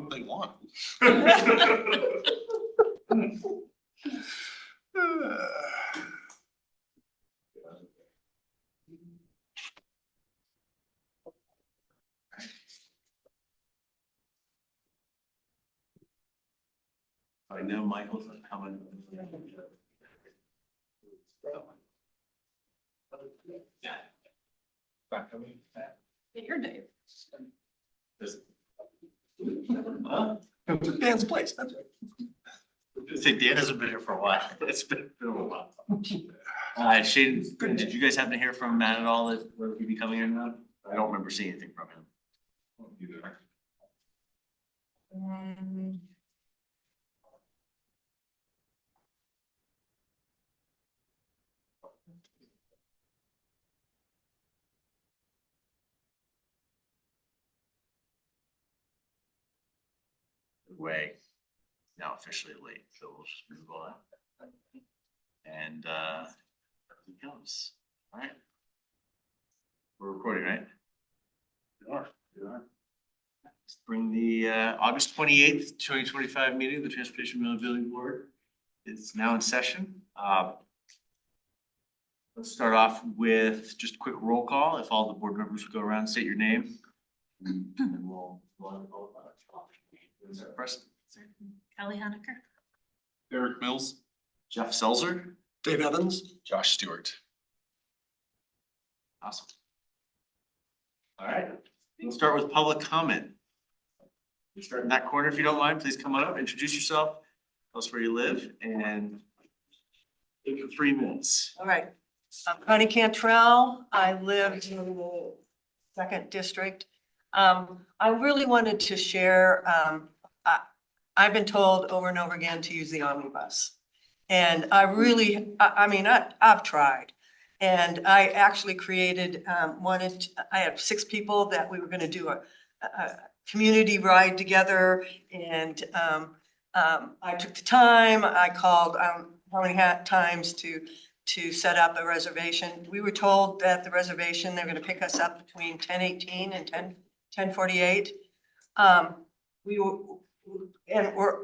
what they want. I know Michael's coming. Back coming. Your Dave. Dan's place, that's right. Say Dan hasn't been here for a while. It's been a while. Shane, did you guys happen to hear from Matt at all that will he be coming in now? I don't remember seeing anything from him. Way now officially late, so we'll just move on. And he comes. All right. We're recording, right? We are. Let's bring the August 28th, 2025 meeting of the Transportation Building Board. It's now in session. Let's start off with just a quick roll call. If all the board members would go around and state your name. And then we'll Preston. Kelly Honecker. Derek Mills. Jeff Selzer. Dave Evans. Josh Stewart. Awesome. All right, we'll start with public comment. You start in that corner if you don't mind. Please come on up, introduce yourself, tell us where you live, and take your 3 minutes. All right, I'm Connie Cantrell. I live in the 2nd district. I really wanted to share, I've been told over and over again to use the omnibus. And I've tried. And I actually created, I have 6 people that we were gonna do a community ride together. And I took the time, I called how many times to set up a reservation. We were told that the reservation, they're gonna pick us up between 10:18 and 10:48.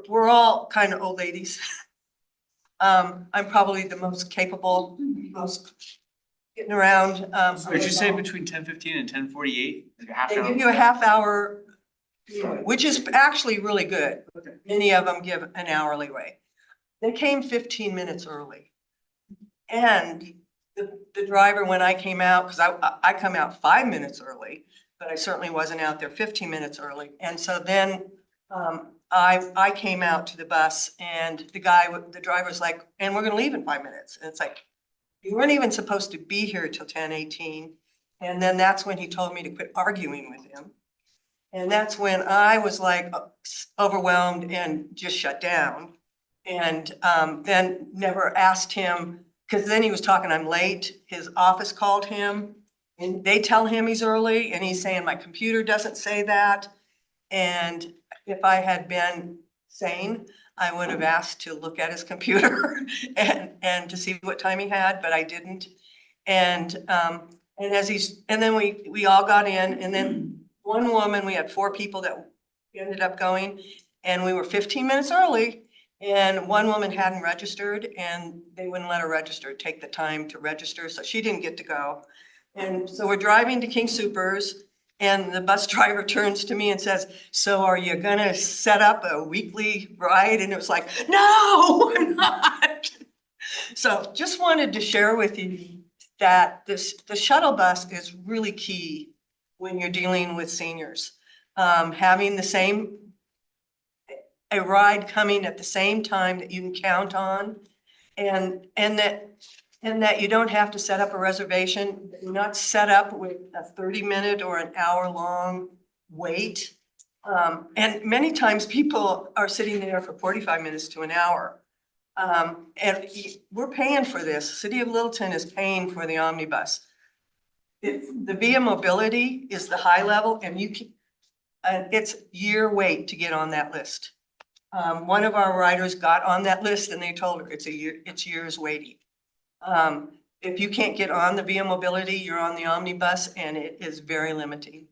We're all kind of old ladies. I'm probably the most capable, most getting around. Did you say between 10:15 and 10:48? They give you a half hour, which is actually really good. Many of them give an hour leeway. They came 15 minutes early. And the driver, when I came out, because I come out 5 minutes early, but I certainly wasn't out there 15 minutes early. And so then I came out to the bus and the driver's like, and we're gonna leave in 5 minutes. And it's like, you weren't even supposed to be here till 10:18. And then that's when he told me to quit arguing with him. And that's when I was like overwhelmed and just shut down. And then never asked him, because then he was talking, I'm late. His office called him and they tell him he's early and he's saying, my computer doesn't say that. And if I had been sane, I would have asked to look at his computer and to see what time he had, but I didn't. And then we all got in, and then one woman, we had 4 people that ended up going, and we were 15 minutes early. And one woman hadn't registered and they wouldn't let her register, take the time to register. So she didn't get to go. And so we're driving to King Soopers and the bus driver turns to me and says, so are you gonna set up a weekly ride? And it was like, no, we're not. So just wanted to share with you that the shuttle bus is really key when you're dealing with seniors. Having a ride coming at the same time that you can count on, and that you don't have to set up a reservation. You're not set up with a 30-minute or an hour-long wait. And many times people are sitting there for 45 minutes to an hour. And we're paying for this. City of Littleton is paying for the omnibus. The Via Mobility is the high level, and it's year wait to get on that list. One of our riders got on that list and they told her it's years waiting. If you can't get on the Via Mobility, you're on the omnibus and it is very limiting.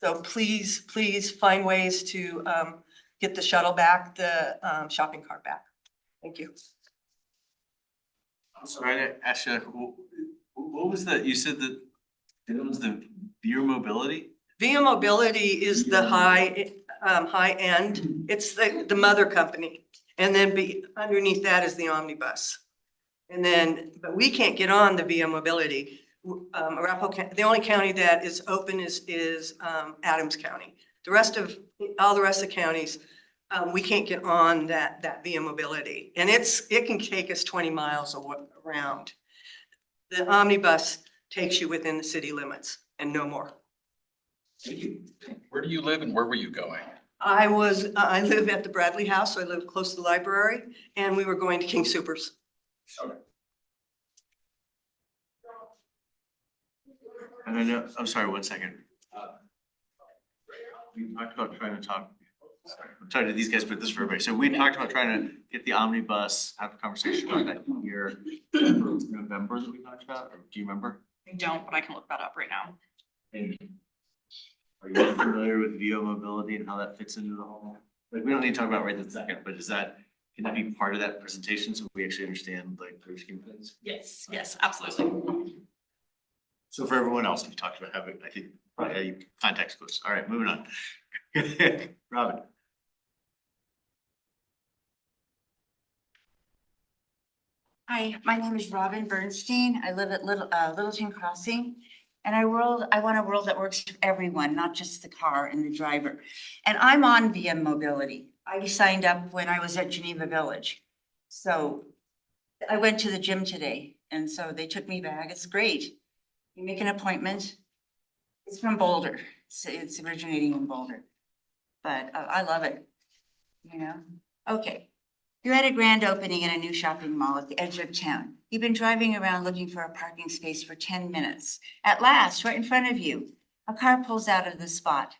So please find ways to get the shuttle back, the shopping cart back. Thank you. I'm sorry to ask you, what was that, you said that it was the Viewer Mobility? Via Mobility is the high end. It's the mother company. And then underneath that is the omnibus. And then, but we can't get on the Via Mobility. The only county that is open is Adams County. All the rest of the counties, we can't get on that Via Mobility. And it can take us 20 miles around. The omnibus takes you within the city limits and no more. Where do you live and where were you going? I live at the Bradley House, so I live close to the library, and we were going to King Soopers. Okay. And I know, I'm sorry, 1 second. We talked about trying to talk, I'm talking to these guys, but this is for everybody. So we talked about trying to get the omnibus, have a conversation about that here. November that we talked about, or do you remember? I don't, but I can look that up right now. And are you familiar with Vio Mobility and how that fits into the whole? Like, we don't need to talk about it right this second, but can that be part of that presentation so we actually understand like their scheme of things? Yes, absolutely. So for everyone else, we talked about having, I think, probably context clues. All right, moving on. Robin. Hi, my name is Robin Bernstein. I live at Littleton Crossing. And I want a world that works for everyone, not just the car and the driver. And I'm on Via Mobility. I signed up when I was at Geneva Village. So I went to the gym today, and so they took me back. It's great. You make an appointment. It's from Boulder. It's originating in Boulder. But I love it, you know? Okay. You're at a grand opening in a new shopping mall at the edge of town. You've been driving around looking for a parking space for 10 minutes. At last, right in front of you, a car pulls out of the spot.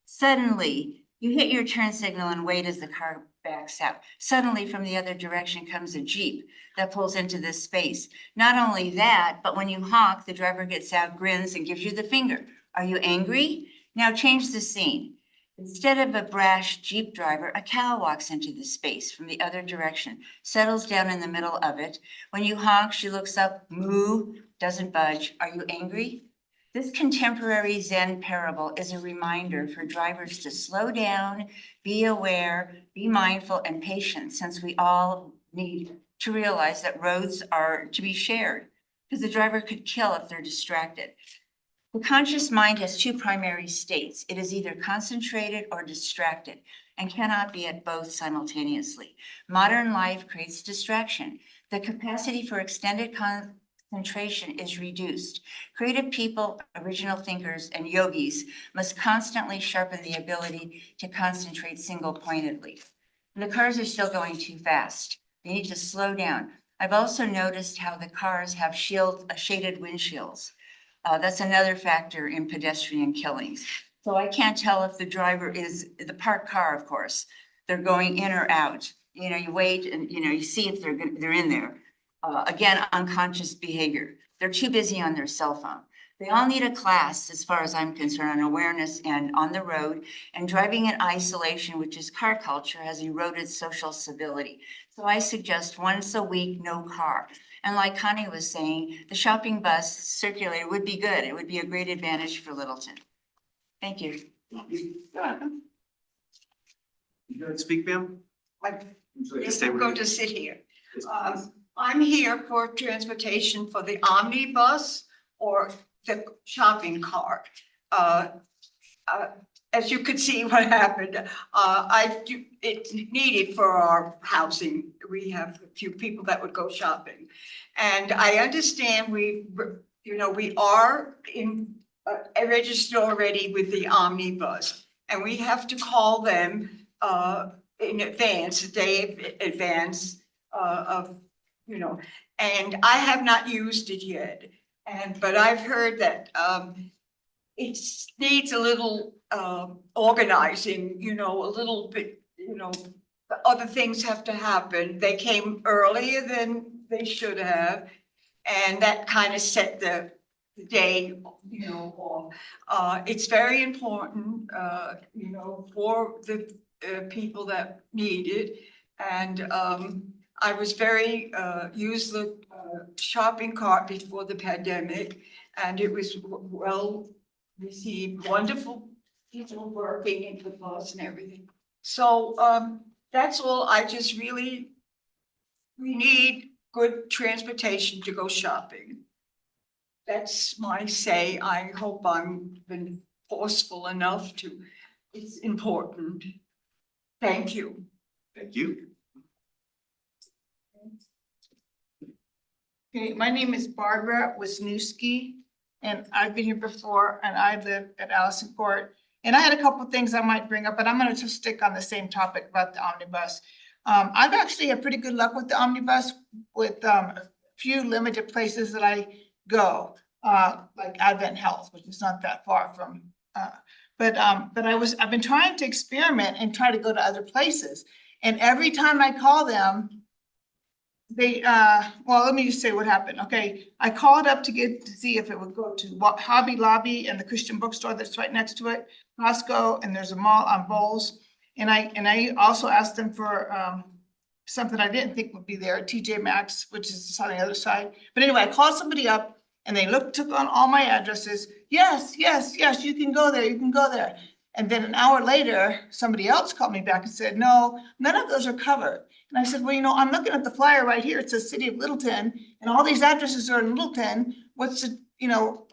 Suddenly, you hit your turn signal and wait as the car backs out. Suddenly, from the other direction comes a Jeep that pulls into this space. Not only that, but when you honk, the driver gets out, grins, and gives you the finger. Are you angry? Now change the scene. Instead of a brash Jeep driver, a cow walks into the space from the other direction, settles down in the middle of it. When you honk, she looks up, moo, doesn't budge. Are you angry? This contemporary Zen parable is a reminder for drivers to slow down, be aware, be mindful, and patient, since we all need to realize that roads are to be shared, because the driver could kill if they're distracted. The conscious mind has two primary states. It is either concentrated or distracted and cannot be at both simultaneously. Modern life creates distraction. The capacity for extended concentration is reduced. Creative people, original thinkers, and yogis must constantly sharpen the ability to concentrate single-pointedly. The cars are still going too fast. They need to slow down. I've also noticed how the cars have shaded windshields. That's another factor in pedestrian killings. So I can't tell if the driver is the parked car, of course. They're going in or out. You know, you wait and, you know, you see if they're in there. Again, unconscious behavior. They're too busy on their cell phone. They all need a class, as far as I'm concerned, on awareness and on the road. And driving in isolation, which is car culture, has eroded social civility. So I suggest once a week, no car. And like Connie was saying, the shopping bus circulator would be good. It would be a great advantage for Littleton. Thank you. You gonna speak, ma'am? Yes, I'm going to sit here. I'm here for transportation for the omnibus or the shopping cart. As you could see what happened, it's needed for our housing. We have a few people that would go shopping. And I understand we are registered already with the omnibus, and we have to call them in advance, a day in advance and I have not used it yet. But I've heard that it needs a little organizing, a little bit, other things have to happen. They came earlier than they should have. And that kind of set the the day, off. It's very important, for the people that need it. And I was used the shopping cart before the pandemic, and it was well received, wonderful people working in the bus and everything. So that's all. We need good transportation to go shopping. That's my say. I hope I'm been forceful enough to, it's important. Thank you. Thank you. Okay, my name is Barbara Wisniewski, and I've been here before, and I live at Allison Court. And I had a couple of things I might bring up, but I'm gonna just stick on the same topic about the omnibus. I've actually had pretty good luck with the omnibus with a few limited places that I go, like Advent Health, which is not that far from, but I've been trying to experiment and try to go to other places. And every time I call them, they, well, let me just say what happened. Okay, I called up to see if it would go to Hobby Lobby and the Christian bookstore that's right next to it, Costco, and there's a mall on Bowles. And I also asked them for something I didn't think would be there, TJ Maxx, which is on the other side. But anyway, I called somebody up and they took on all my addresses. Yes, you can go there, you can go there. And then an hour later, somebody else called me back and said, no, none of those are covered. And I said, well, I'm looking at the flyer right here. It says City of Littleton, and all these addresses are in Littleton. What's the,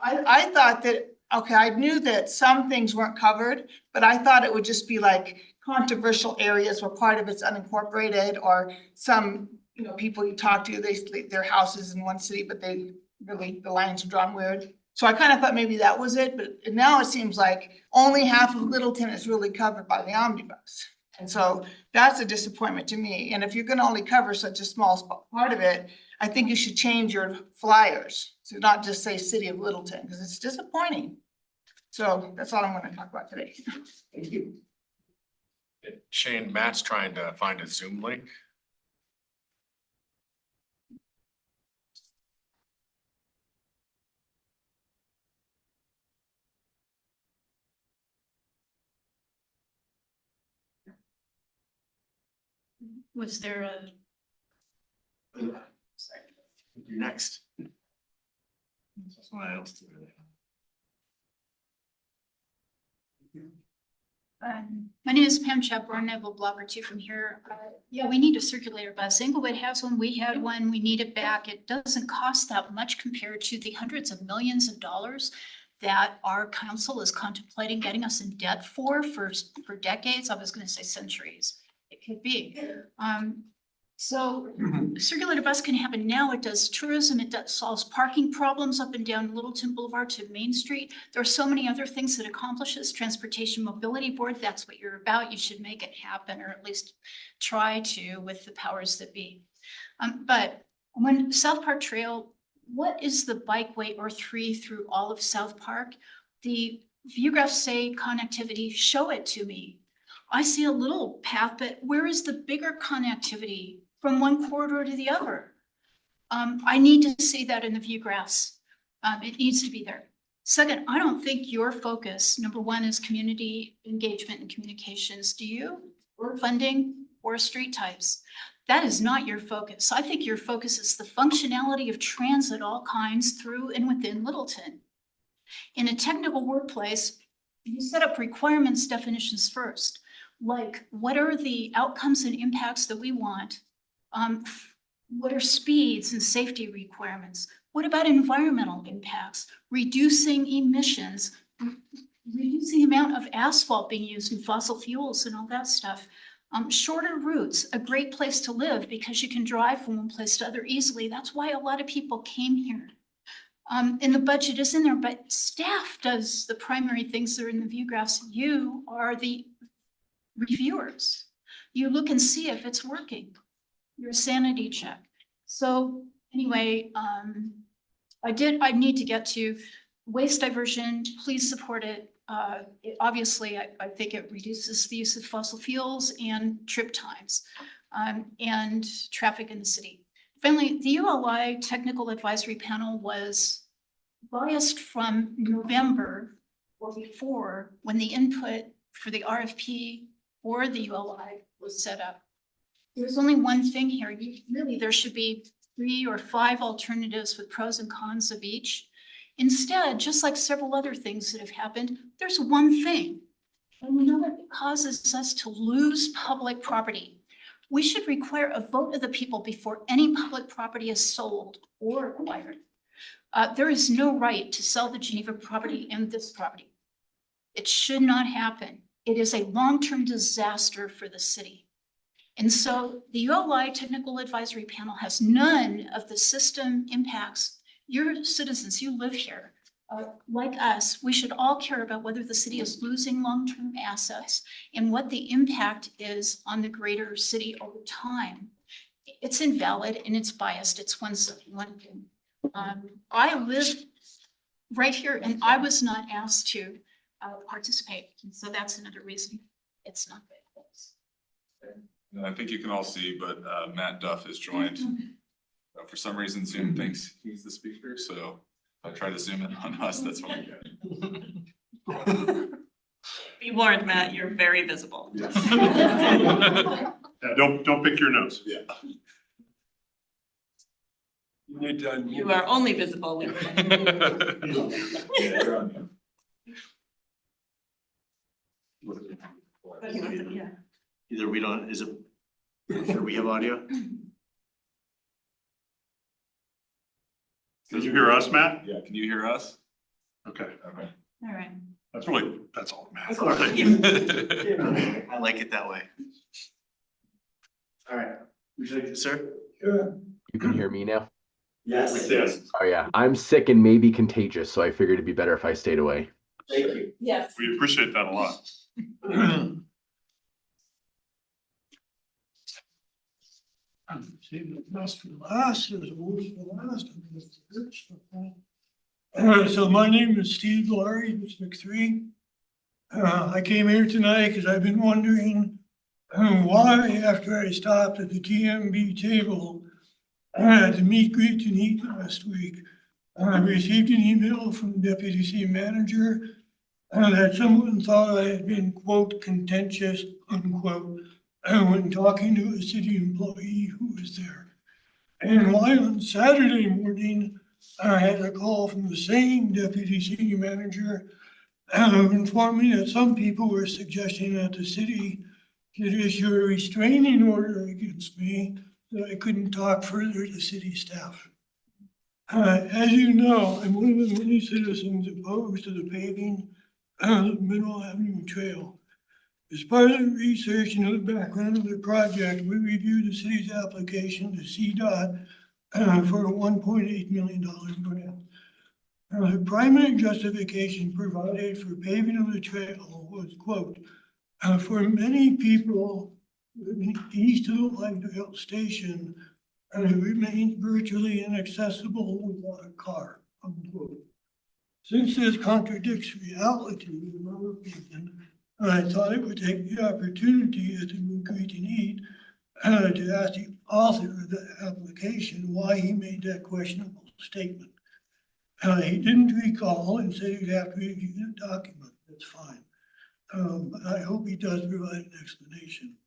I thought that, okay, I knew that some things weren't covered, but I thought it would just be like controversial areas where part of it's unincorporated, or some, people you talk to, their houses in one city, but the lines are drawn weird. So I kind of thought maybe that was it, but now it seems like only half of Littleton is really covered by the omnibus. And so that's a disappointment to me. And if you're going to only cover such a small part of it, I think you should change your flyers to not just say City of Littleton, because it's disappointing. So that's all I'm going to talk about today. Thank you. Shane, Matt's trying to find a Zoom link. Was there a, You're next. Someone else to really. My name is Pam Chapman. I have a block or two from here. Yeah, we need a circulator bus. Inglewood has one. We had one. We need it back. It doesn't cost that much compared to the hundreds of millions of dollars that our council is contemplating getting us in debt for decades. I was going to say centuries. It could be. So circulator bus can happen now. It does tourism. It solves parking problems up and down Littleton Boulevard to Main Street. There are so many other things that accomplishes. Transportation Mobility Board, that's what you're about. You should make it happen, or at least try to, with the powers that be. But when South Park Trail, what is the bikeway or 3 through all of South Park? The view graphs say connectivity. Show it to me. I see a little path, but where is the bigger connectivity from one corridor to the other? I need to see that in the view graphs. It needs to be there. Second, I don't think your focus, number one, is community engagement and communications. Do you? Or funding or street types? That is not your focus. I think your focus is the functionality of transit, all kinds, through and within Littleton. In a technical workplace, you set up requirements definitions first. Like, what are the outcomes and impacts that we want? What are speeds and safety requirements? What about environmental impacts? Reducing emissions, reducing the amount of asphalt being used in fossil fuels and all that stuff. Shorter routes, a great place to live because you can drive from one place to other easily. That's why a lot of people came here. And the budget is in there, but staff does the primary things that are in the view graphs. You are the reviewers. You look and see if it's working. Your sanity check. So anyway, I need to get to waste diversion. Please support it. Obviously, I think it reduces the use of fossil fuels and trip times and traffic in the city. Finally, the ULI Technical Advisory Panel was biased from November or before, when the input for the RFP or the ULI was set up. There's only one thing here. Really, there should be 3 or 5 alternatives with pros and cons of each. Instead, just like several other things that have happened, there's one thing. And we know that it causes us to lose public property. We should require a vote of the people before any public property is sold or acquired. There is no right to sell the Geneva property and this property. It should not happen. It is a long-term disaster for the city. And so the ULI Technical Advisory Panel has none of the system impacts. Your citizens, you live here, like us, we should all care about whether the city is losing long-term assets and what the impact is on the greater city over time. It's invalid and it's biased. It's one thing. I live right here and I was not asked to participate. And so that's another reason it's not good. I think you can all see, but Matt Duff has joined. For some reason, Zoom thinks he's the speaker, so I try to zoom in on us. That's what we get. Be warned, Matt, you're very visible. Yeah. Yeah, don't pick your nose. Yeah. You are only visible when yeah. Either we don't, is it, do we have audio? Can you hear us, Matt? Yeah, can you hear us? Okay, Okay. All right. that's all that All matters. right. I like it that way. All right, would you like to, sir? You can hear me now? Yes. Yes, Oh yeah, I'm sick and maybe contagious, so I figured it'd be better if I stayed away. Thank you. Yes. we appreciate that a lot. Save the best for last, or the worst for last. So my name is Steve Laurie, District 3. I came here tonight because I've been wondering why, after I stopped at the TMB table to meet, greet, and eat last week, I received an email from the Deputy City Manager that someone thought I had been, quote, contentious, unquote, when talking to a city employee who was there. And why on Saturday morning, I had a call from the same deputy city manager informing that some people were suggesting that the city could issue a restraining order against me, that I couldn't talk further to city staff. As you know, I'm one of the many citizens opposed to the paving of the Middle Avenue Trail. As part of the research into the background of the project, we reviewed the city's application to CDOT for a $1.8 million grant. The primary justification provided for paving of the trail was, quote, for many people living east of the light rail station, it remains virtually inaccessible without a car, unquote. Since this contradicts reality, in my opinion, I thought it would take the opportunity at the Meet, Greet, and Eat to ask the author of the application why he made that questionable statement. He didn't recall and said he'd have to review the document. That's fine. But I hope he does provide an explanation.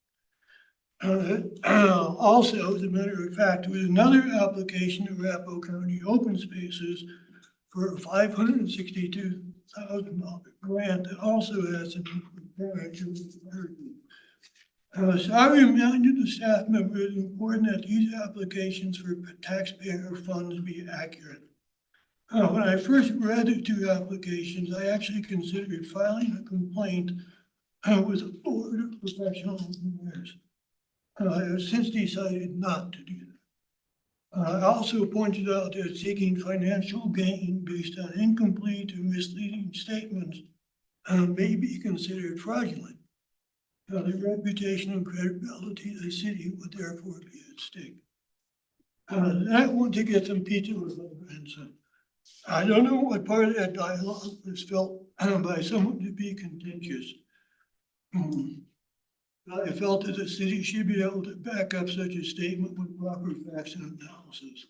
Also, as a matter of fact, there was another application to Arapahoe County Open Spaces for a $562,000 grant that also has some comparison. So I reminded the staff members it's important that these applications for taxpayer funds be accurate. When I first read the 2 applications, I actually considered filing a complaint with the Board of Professional Engineers. I have since decided not to do that. I also pointed out that seeking financial gain based on incomplete or misleading statements may be considered fraudulent. The reputation and credibility of the city would therefore be at stake. I want to get some pizza with my grandson. I don't know what part of that dialogue was felt by someone to be contentious. I felt that the city should be able to back up such a statement with proper facts and analysis.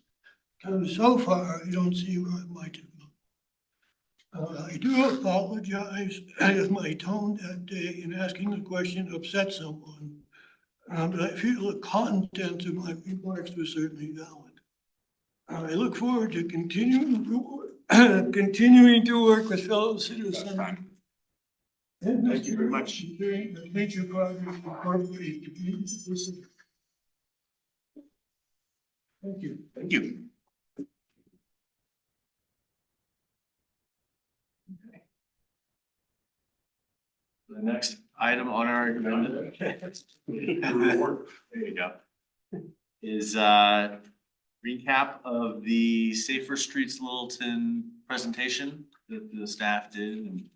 So far, I don't see where it might have gone. I do apologize if my tone that day in asking the question upset someone. But I feel the content of my remarks was certainly valid. I look forward to continuing to work with fellow citizens. Thank you very much. Major progress incorporated into this. Thank you. Thank you. The next item on our agenda. There you go. Is recap of the Safer Streets Littleton presentation that the staff did. And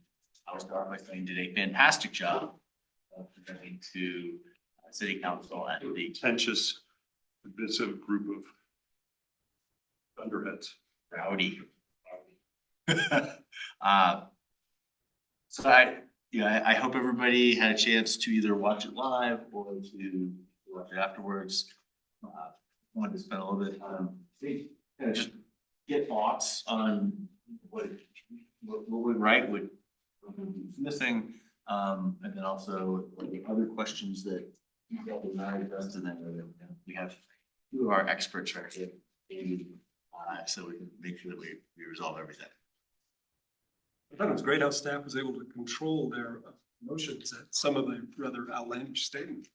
I was start by saying did a fantastic job of presenting to city council at the Contentious, divisive group of thunderheads. rowdy. So I hope everybody had a chance to either watch it live or to watch it afterwards. Wanted to spend a little bit of time, kind of just get thoughts on what went right, what was missing, and then also the other questions that you guys and I addressed, and then we have two of our experts right here, so we can make sure that we resolve everything. I thought it was great how staff was able to control their emotions at some of the rather outlandish statements.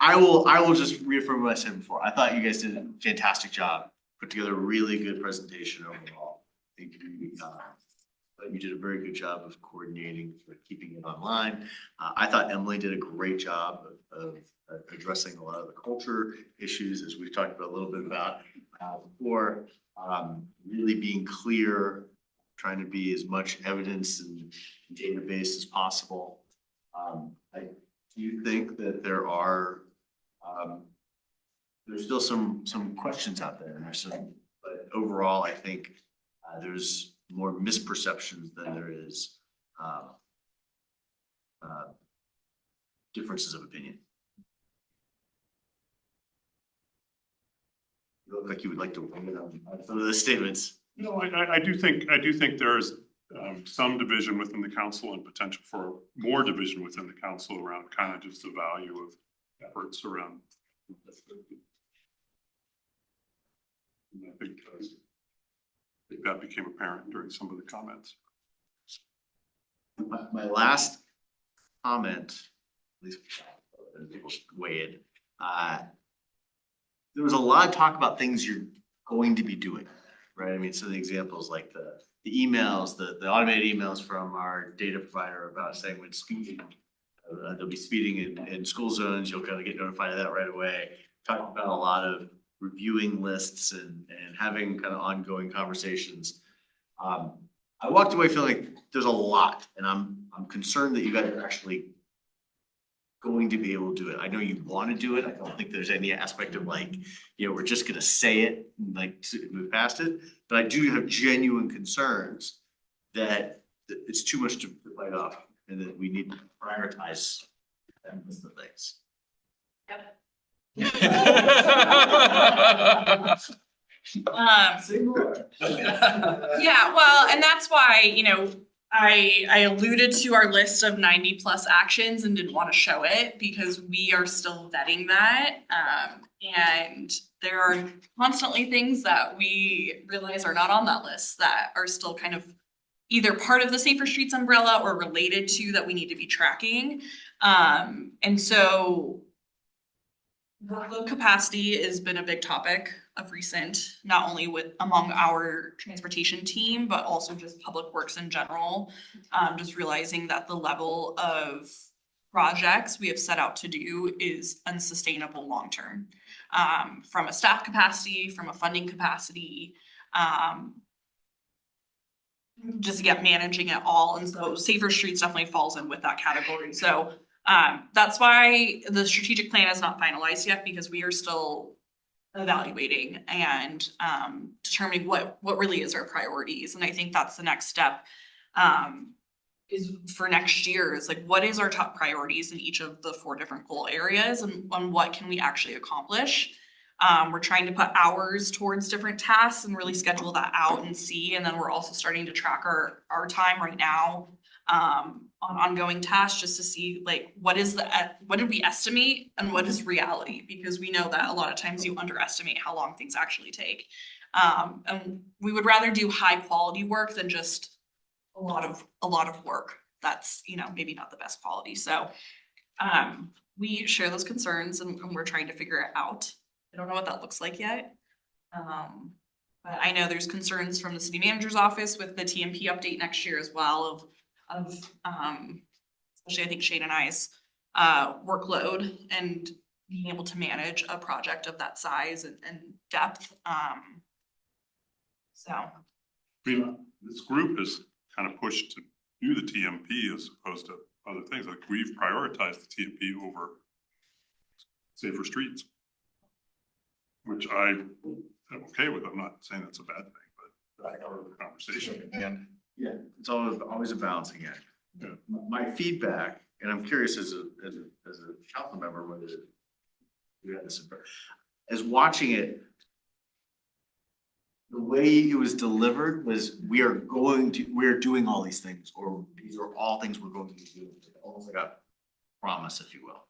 I will just reaffirm what I said before. I thought you guys did a fantastic job, put together a really good presentation overall. I think you did a very good job of coordinating for keeping it online. I thought Emily did a great job of addressing a lot of the culture issues, as we've talked about a little bit about before, really being clear, trying to be as much evidence and database as possible. I do think that there's still some questions out there, and but overall, I think there's more misperceptions than there is differences of opinion. You look like you would like to weigh in on some of the statements. No, I do think there's some division within the council and potential for more division within the council around kind of just the value of efforts around. And I think that became apparent during some of the comments. My last comment, at least people weigh in, there was a lot of talk about things you're going to be doing, right? I mean, some of the examples like the emails, the automated emails from our data provider about saying when speeding, they'll be speeding in school zones, you'll kind of get notified of that right away. Talking about a lot of reviewing lists and having kind of ongoing conversations. I walked away feeling like there's a lot, and I'm concerned that you guys are actually going to be able to do it. I know you want to do it. I don't think there's any aspect of like, we're just gonna say it and like move past it. But I do have genuine concerns that it's too much to bite off and that we need to prioritize that list of things. Yeah, well, and that's why, I alluded to our list of 90+ actions and didn't want to show it because we are still vetting that. And there are constantly things that we realize are not on that list that are still kind of either part of the Safer Streets umbrella or related to that we need to be tracking. And so workload capacity has been a big topic of recent, not only among our transportation team, but also just public works in general. Just realizing that the level of projects we have set out to do is unsustainable long-term. From a staff capacity, from a funding capacity, just managing it all. And so Safer Streets definitely falls in with that category. So that's why the strategic plan is not finalized yet, because we are still evaluating and determining what really is our priorities. And I think that's the next step is for next year is like, what is our top priorities in each of the 4 different goal areas and what can we actually accomplish? We're trying to put hours towards different tasks and really schedule that out and see. And then we're also starting to track our time right now on ongoing tasks just to see like what did we estimate and what is reality? Because we know that a lot of times you underestimate how long things actually take. And we would rather do high quality work than just a lot of work that's, you know, maybe not the best quality. So we share those concerns and we're trying to figure it out. I don't know what that looks like yet. But I know there's concerns from the city manager's office with the TMP update next year as well of especially I think Shane and I's workload and being able to manage a project of that size and depth. So. I mean, this group is kind of pushed to do the TMP as opposed to other things. Like we've prioritized the TMP over safer streets, which I'm okay with. I'm not saying that's a bad thing, but that's part of the conversation. And yeah, it's always a balancing act. Yeah. My feedback, and I'm curious as a council member whether you had this, as watching it, the way it was delivered was we're doing all these things, or these are all things we're going to do. Almost like a promise, if you will.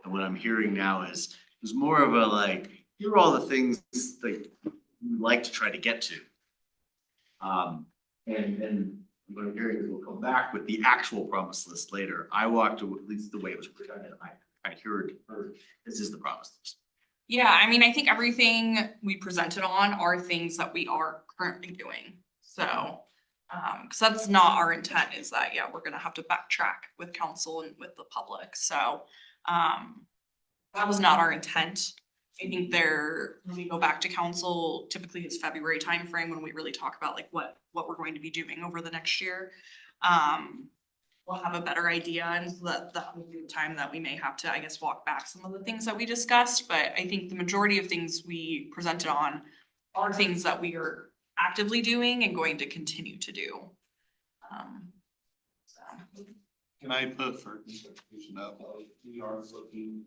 And what I'm hearing now is more of a like, here are all the things that we like to try to get to. And what I'm hearing is we'll come back with the actual promise list later. I walked to, at least the way it was presented, I heard this is the promise list. Yeah, I mean, I think everything we presented on are things that we are currently doing. So, because that's not our intent is that, yeah, we're gonna have to backtrack with council and with the public. So, that was not our intent. I think when we go back to council, typically it's February timeframe when we really talk about like what we're going to be doing over the next year. We'll have a better idea, and so that will be the time that we may have to, I guess, walk back some of the things that we discussed. But I think the majority of things we presented on are things that we are actively doing and going to continue to do. Can I put for consideration of, we are looking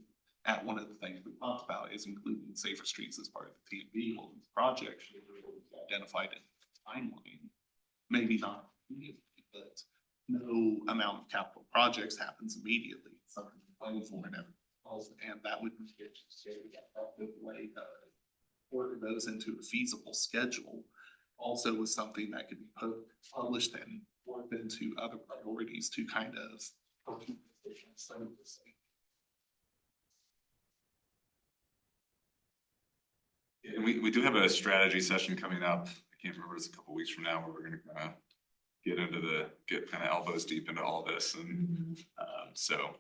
at one of the things we talked about is including safer streets as part of the TMB project. Identified in timeline, maybe not immediately, but no amount of capital projects happens immediately. It's something to plan for and everything, and that would be a way to work those into a feasible schedule. Also was something that could be published and worked into other priorities to kind of. And we do have a strategy session coming up. I can't remember, it's a couple weeks from now where we're gonna get kind of elbows deep into all this. And so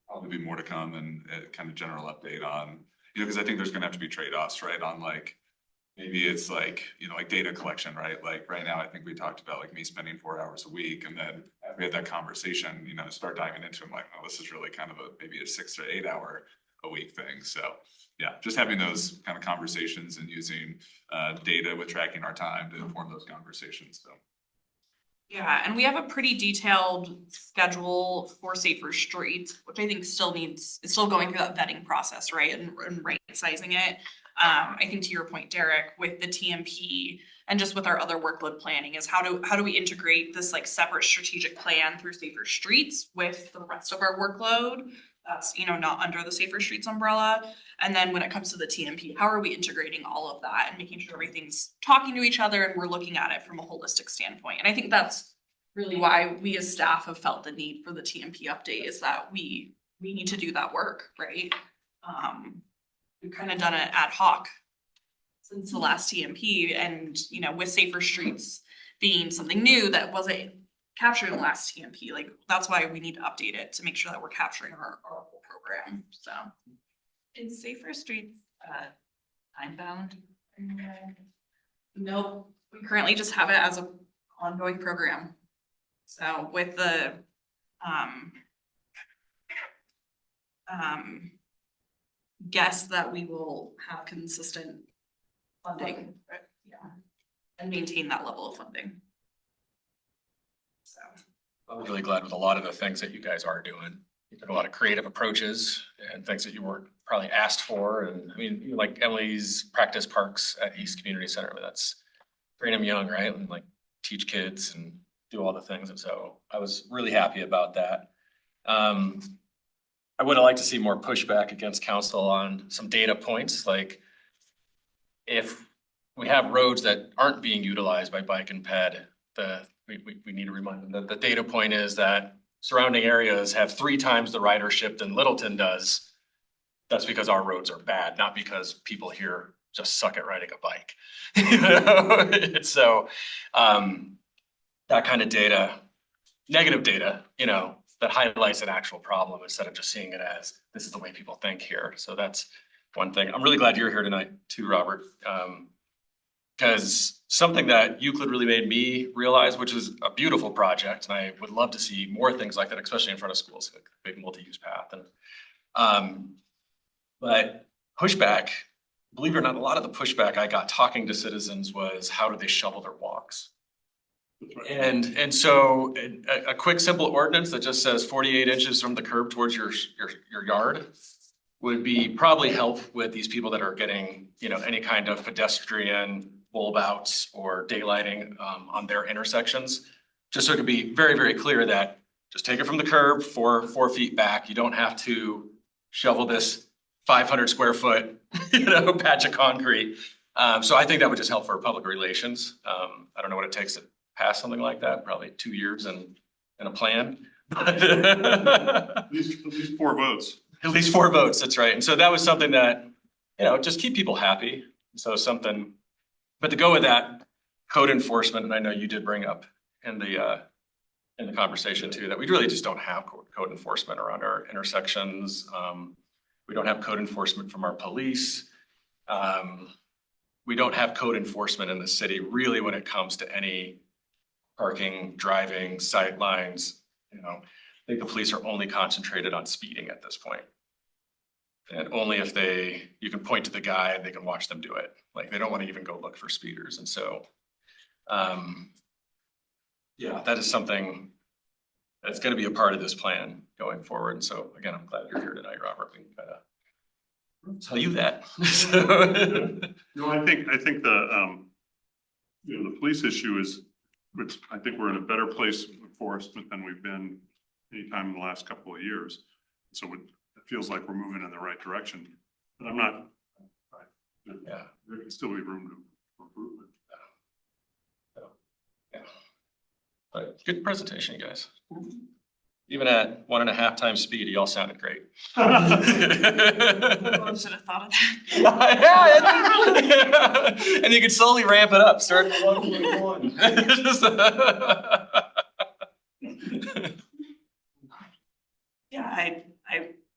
probably be more to come and kind of general update on, you know, because I think there's gonna have to be trade-offs, right? On like, maybe it's like, you know, like data collection, right? Like right now, I think we talked about like me spending 4 hours a week, and then we had that conversation, you know, start diving into it. I'm like, oh, this is really kind of maybe a 6 to 8 hour a week thing. So yeah, just having those kind of conversations and using data with tracking our time to inform those conversations. So. Yeah, and we have a pretty detailed schedule for safer streets, which I think it's still going through that vetting process, right? And right sizing it. I think to your point, Derek, with the TMP and just with our other workload planning is how do we integrate this like separate strategic plan through safer streets with the rest of our workload that's, you know, not under the safer streets umbrella. And then when it comes to the TMP, how are we integrating all of that and making sure everything's talking to each other and we're looking at it from a holistic standpoint. And I think that's really why we as staff have felt the need for the TMP update is that we need to do that work, right? We've kind of done it ad hoc since the last TMP, and you know, with safer streets being something new that wasn't captured in the last TMP, like that's why we need to update it to make sure that we're capturing our whole program. So is safer streets time bound? Nope, we currently just have it as an ongoing program. So with the guess that we will have consistent funding, yeah, and maintain that level of funding. So I'm really glad with a lot of the things that you guys are doing. you took a lot of creative approaches and things that you weren't probably asked for. And I mean, like Emily's practice parks at East Community Center, I mean, that's train them young, right? And like teach kids and do all the things. And so I was really happy about that. I would have liked to see more pushback against council on some data points, like if we have roads that aren't being utilized by bike and ped, we need to remind them that the data point is that surrounding areas have 3 times the ridership than Littleton does. That's because our roads are bad, not because people here just suck at riding a bike. You know? It's so that kind of data, negative data, you know, that highlights an actual problem instead of just seeing it as this is the way people think here. So that's one thing. I'm really glad you're here tonight too, Robert. Because something that Euclid really made me realize, which is a beautiful project, and I would love to see more things like that, especially in front of schools, like a big multi-use path. And but pushback, believe it or not, a lot of the pushback I got talking to citizens was how do they shovel their walks? And so a quick simple ordinance that just says 48 inches from the curb towards your yard would be probably help with these people that are getting, you know, any kind of pedestrian bulb outs or daylighting on their intersections. Just so it could be very, very clear that just take it from the curb 4 feet back. You don't have to shovel this 500 square foot, you know, patch of concrete. So I think that would just help for public relations. I don't know what it takes to pass something like that, probably 2 years and a plan. At least 4 votes. At least 4 votes, that's right. And so that was something that, you know, just keep people happy. So something, but to go with that, code enforcement, and I know you did bring up in the conversation too, that we really just don't have code enforcement around our intersections. We don't have code enforcement from our police. We don't have code enforcement in the city really when it comes to any parking, driving, sight lines. You know, I think the police are only concentrated on speeding at this point. And only if you can point to the guy and they can watch them do it. Like they don't want to even go look for speeders. And so, yeah, that is something that's going to be a part of this plan going forward. And so again, I'm glad you're here tonight, Robert. We can kind of tell you that. No, I think the, you know, the police issue is, which I think we're in a better place with enforcement than we've been anytime in the last couple of years. So it feels like we're moving in the right direction, but I'm not, yeah, there can still be room for improvement. Yeah. But good presentation, you guys. Even at 1.5 times speed, you all sounded great. I should have thought of that. Yeah, and you can slowly ramp it up. Start at 1.1. Yeah, I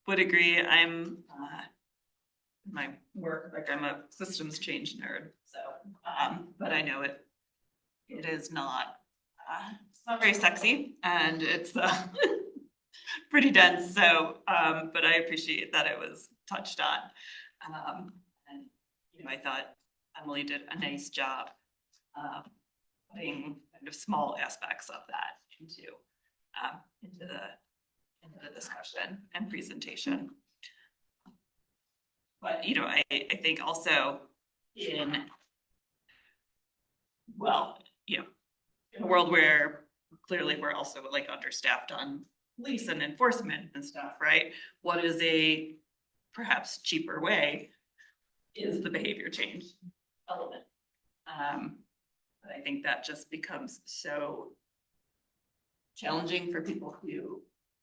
would agree. I'm my work, like I'm a systems change nerd, so but I know it is not it's not very sexy and it's pretty dense, so but I appreciate that it was touched on. And you know, I thought Emily did a nice job putting kind of small aspects of that into the discussion and presentation. But, you know, I think also well, you know, in a world where clearly we're also like understaffed on police and enforcement and stuff, right? What is a perhaps cheaper way is the behavior change element. But I think that just becomes so challenging for people to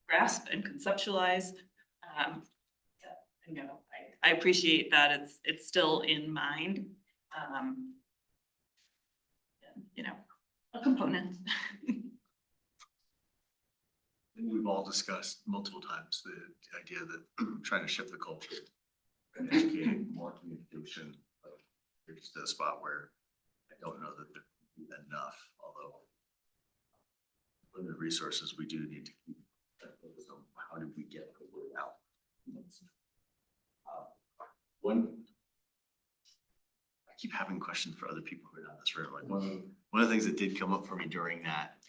grasp and conceptualize. You know, I appreciate that it's still in mind. You know, a component. We've all discussed multiple times the idea that trying to shift the culture and educate more communication. There's just a spot where I don't know that there's enough, although limited resources, we do need to keep that focus on how do we get the word out. I keep having questions for other people who are not in this room. Like one of the things that did come up for me during that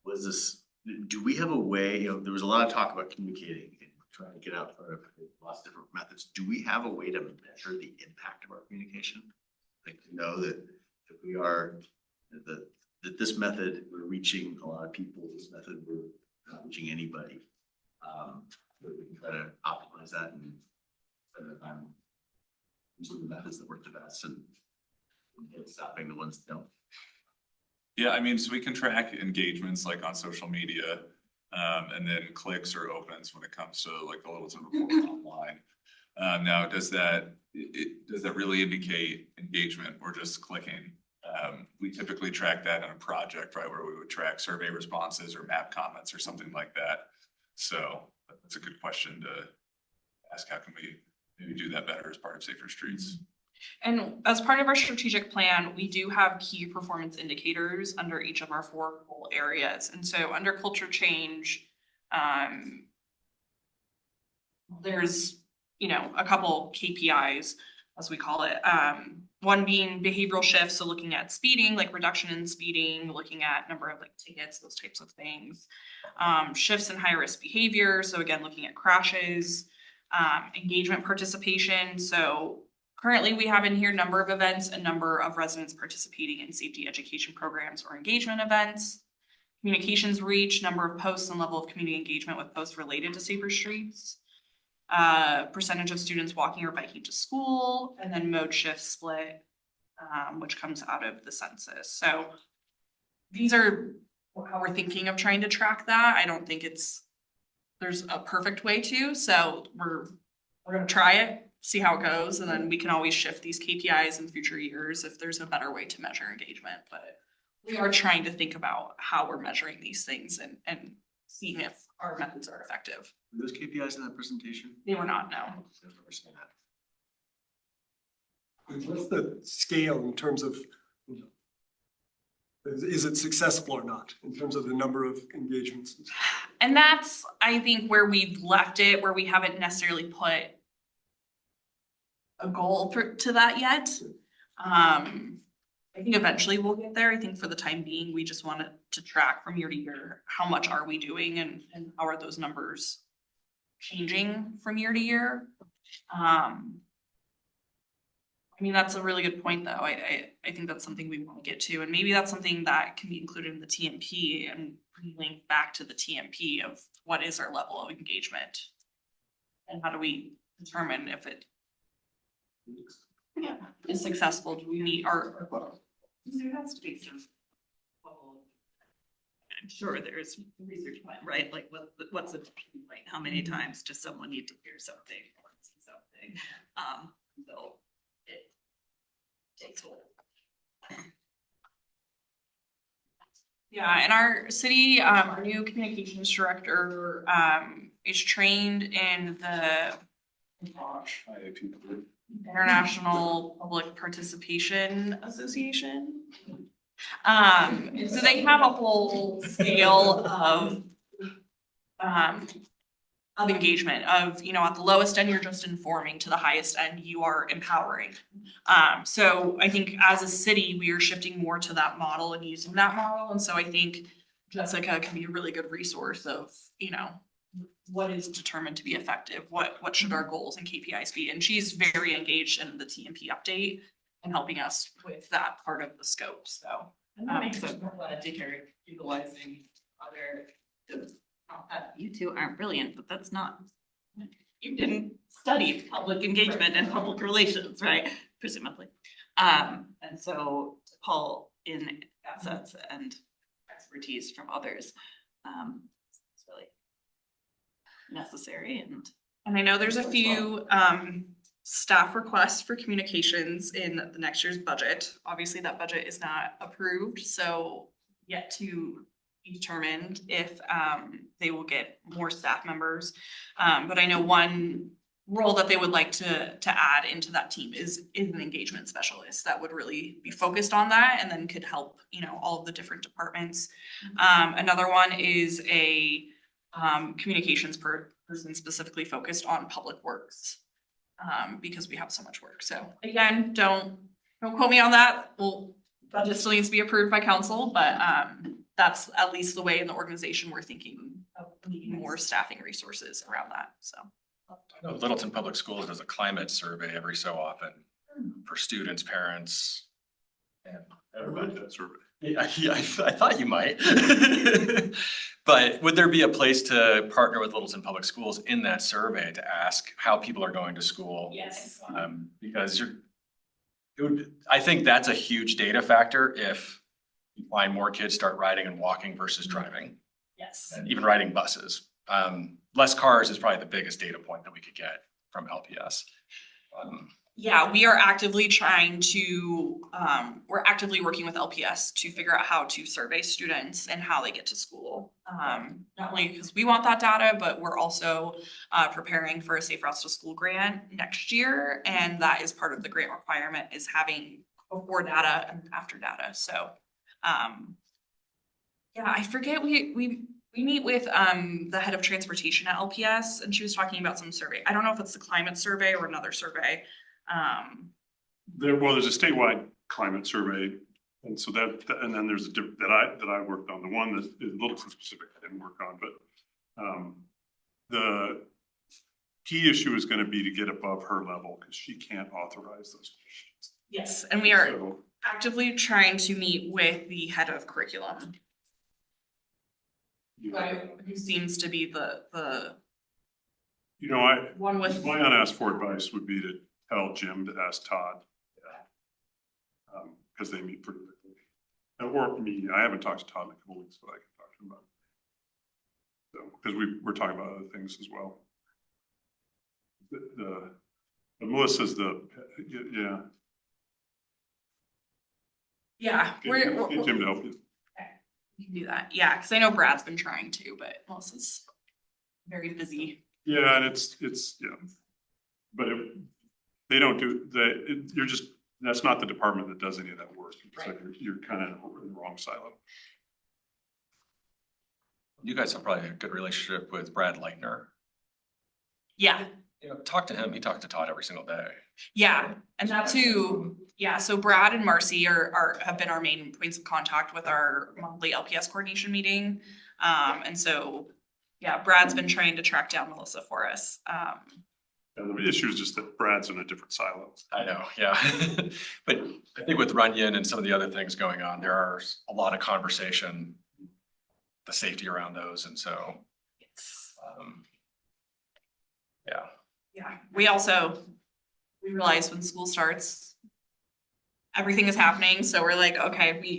was this do we have a way, there was a lot of talk about communicating and trying to get out front of lots of different methods. Do we have a way to measure the impact of our communication? Like to know that if we are, that this method, we're reaching a lot of people, this method, we're not reaching anybody. That we can try to optimize that and spend the time using the methods that work the best and stopping the ones that don't. Yeah, I mean, so we can track engagements like on social media, and then clicks or opens when it comes to like the Littleton report online. Now, does that really indicate engagement or just clicking? We typically track that in a project, right, where we would track survey responses or map comments or something like that. So that's a good question to ask. How can we maybe do that better as part of Safer Streets? And as part of our strategic plan, we do have key performance indicators under each of our 4 goal areas. And so under culture change, there's, a couple KPIs, as we call it. One being behavioral shifts, so looking at speeding, like reduction in speeding, looking at number of like tickets, those types of things. Shifts in high risk behavior, so again, looking at crashes, engagement participation. So currently we have in here number of events and number of residents participating in safety education programs or engagement events. Communications reach, number of posts and level of community engagement with posts related to Safer Streets. Percentage of students walking or biking to school, and then mode shift split, which comes out of the census. So these are how we're thinking of trying to track that. I don't think there's a perfect way to, so we're gonna try it, see how it goes, and then we can always shift these KPIs in future years if there's a better way to measure engagement. But we are trying to think about how we're measuring these things and seeing if our methods are effective. Were those KPIs in that presentation? They were not, no. I've never seen that. What's the scale in terms of, is it successful or not in terms of the number of engagements? And that's, I think, where we've left it, where we haven't necessarily put a goal to that yet. I think eventually we'll get there. I think for the time being, we just want it to track from year to year. How much are we doing and how are those numbers changing from year to year? I mean, that's a really good point, though. I think that's something we want to get to, and maybe that's something that can be included in the TMP and link back to the TMP of what is our level of engagement and how do we determine if it is successful? Do we meet our goal? There has to be some. I'm sure there's research behind, right? Like what's the point? How many times does someone need to hear something or see something? So it takes hold. Yeah, and our city, our new communications director, is trained in the International Public Participation Association. And so they have a whole scale of engagement of, at the lowest end, you're just informing, to the highest end, you are empowering. So I think as a city, we are shifting more to that model and using that model. And so I think Jessica can be a really good resource of, what is determined to be effective? What should our goals and KPIs be? And she's very engaged in the TMP update and helping us with that part of the scope, so. And that makes sense. I'm glad to hear utilizing other, you two aren't brilliant, but that's not, you didn't study public engagement and public relations, right? Presumably. And so to pull in assets and expertise from others, it's really necessary. And I know there's a few staff requests for communications in the next year's budget. Obviously, that budget is not approved, so yet to be determined if they will get more staff members. But I know one role that they would like to add into that team is an engagement specialist that would really be focused on that and then could help, all of the different departments. Another one is a communications person specifically focused on public works, because we have so much work. So again, don't quote me on that. Well, budget still needs to be approved by council, but that's at least the way in the organization we're thinking of needing more staffing resources around that, so. I know Littleton Public Schools does a climate survey every so often for students, parents, and everybody. That survey. Yeah, I thought you might. But would there be a place to partner with Littleton Public Schools in that survey to ask how people are going to school? Yes. Because I think that's a huge data factor if you find more kids start riding and walking versus driving, Yes. and even riding buses. Less cars is probably the biggest data point that we could get from LPS. Yeah, we are actively trying to, we're actively working with LPS to figure out how to survey students and how they get to school. Not only because we want that data, but we're also preparing for a Safe Routes to School grant next year. And that is part of the grant requirement, is having before data and after data. So, yeah, I forget, we meet with the head of transportation at LPS, and she was talking about some survey. I don't know if it's the climate survey or another survey. There's a statewide climate survey, and so and then there's that I worked on. The one that is a little specific I didn't work on, but the key issue is going to be to get above her level because she can't authorize those questions. Yes, and we are actively trying to meet with the head of curriculum, who seems to be the one with. My unasked for advice would be to tell Jim to ask Todd. Because they meet pretty quickly. Or me, I haven't talked to Todd in a couple weeks, but I can talk to him about it. So, because we're talking about other things as well. Melissa's yeah. Yeah, Get Jim to help you. We can do that. Yeah, because I know Brad's been trying to, but Melissa's very busy. Yeah, and it's yeah, but they don't do that's not the department that does any of that work. So Right. you're kind of in the wrong silo. You guys have probably a good relationship with Brad Leitner. Yeah, Talk to him. He talks to Todd every single day. yeah, and that's who. Yeah, so Brad and Marcy have been our main points of contact with our monthly LPS coordination meeting, and so yeah, Brad's been trying to track down Melissa for us. And the issue is just that Brad's in a different silo. I know, yeah. But I think with Runyon and some of the other things going on, there are a lot of conversation, the safety around those, and so. Yeah. Yeah, we realize when school starts, everything is happening, so we're like, okay, we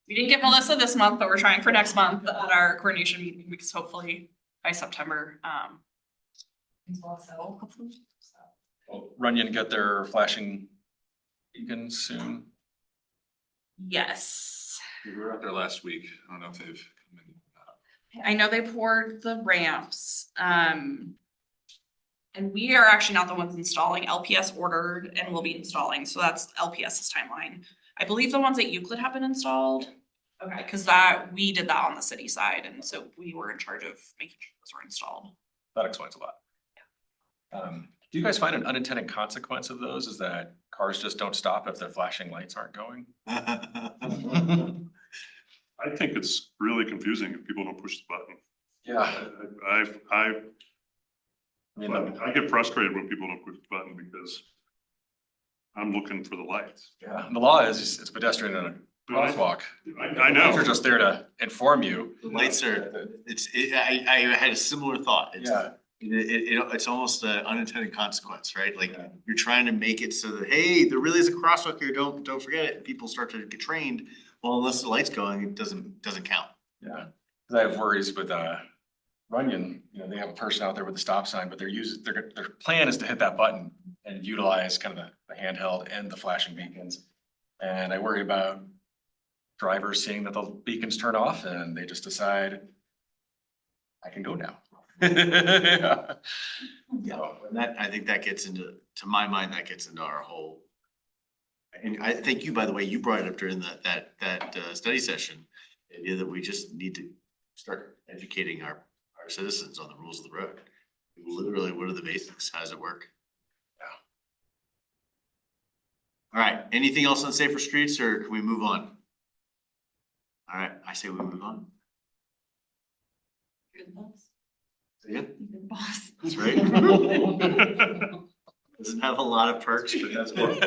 didn't get Melissa this month, but we're trying for next month at our coordination meeting, because hopefully by September, Will Runyon get their flashing beacons soon? Yes. We were out there last week. I don't know if they've come in. I know they poured the ramps, and we are actually not the ones installing. LPS ordered and will be installing, so that's LPS's timeline. I believe the ones at Euclid have been installed. Okay, because we did that on the city side, and so we were in charge of making sure those were installed. That explains a lot. Do you guys find an unintended consequence of those is that cars just don't stop if their flashing lights aren't going? I think it's really confusing if people don't push the button. Yeah. I get frustrated when people don't push the button because I'm looking for the lights. Yeah, the law is it's pedestrian in a crosswalk. I know. They're just there to inform you. The lights I had a similar thought. Yeah. It's almost an unintended consequence, right? Like you're trying to make it so that, hey, there really is a crosswalk here. Don't forget it. And people start to get trained. Well, unless the light's going, it doesn't count. Yeah, because I have worries with Runyon. They have a person out there with a stop sign, but their plan is to hit that button and utilize kind of the handheld and the flashing beacons. And I worry about drivers seeing that the beacons turn off and they just decide, I can go now. Yeah. And I think that gets into my mind, that gets into our whole. And I thank you, by the way, you brought it up during that study session, the idea that we just need to start educating our citizens on the rules of the road. Literally, what are the basics? How does it work? Yeah. All right, anything else on safer streets, or can we move on? All right, I say we move on. You're the boss. Say again? You're the boss. That's right. Doesn't have a lot of perks, but that's what.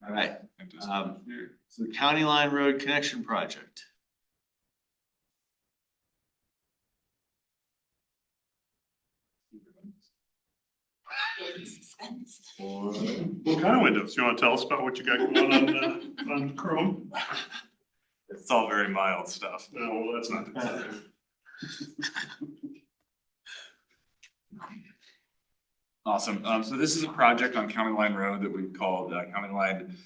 All right, so the County Line Road Connection Project. What kind of windows? You wanna tell us about what you got going on Chrome? It's all very mild stuff. No, well, that's not. Awesome. So this is a project on County Line Road that we've called County Line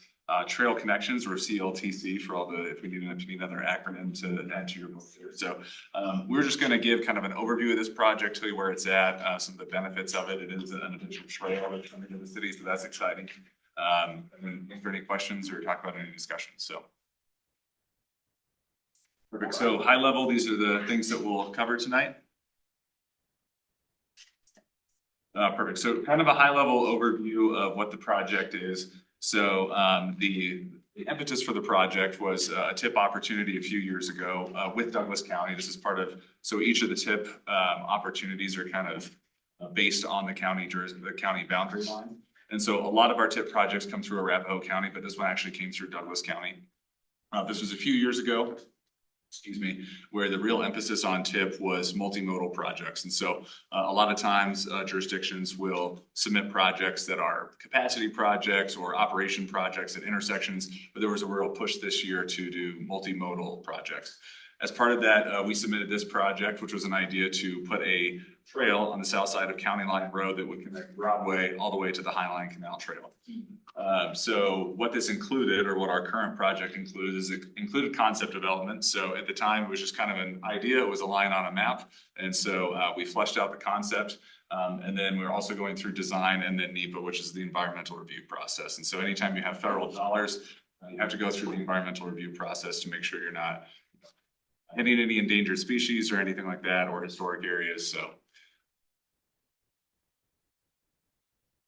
Trail Connections, or CLTC, for all the, if you need another acronym to add to your book here. So we're just going to give kind of an overview of this project, tell you where it's at, some of the benefits of it. It is an additional trail that's coming to the city, so that's exciting. And then if there are any questions or talk about any discussions, so. Perfect. So high level, these are the things that we'll cover tonight. Perfect. So kind of a high level overview of what the project is. So the impetus for the project was a TIP opportunity a few years ago with Douglas County. This is part of, so each of the TIP opportunities are kind of based on the county boundary line. And so a lot of our TIP projects come through Arapahoe County, but this one actually came through Douglas County. This was a few years ago, where the real emphasis on TIP was multimodal projects. And so a lot of times jurisdictions will submit projects that are capacity projects or operation projects at intersections, but there was a real push this year to do multimodal projects. As part of that, we submitted this project, which was an idea to put a trail on the south side of County Line Road that would connect Broadway all the way to the Highline Canal Trail. So what this included, or what our current project included, is it included concept development. So at the time, it was just kind of an idea. It was a line on a map. And so we fleshed out the concept. And then we're also going through design and then NEPA, which is the environmental review process. And so anytime you have federal dollars, you have to go through the environmental review process to make sure you're not hitting any endangered species or anything like that, or historic areas. So.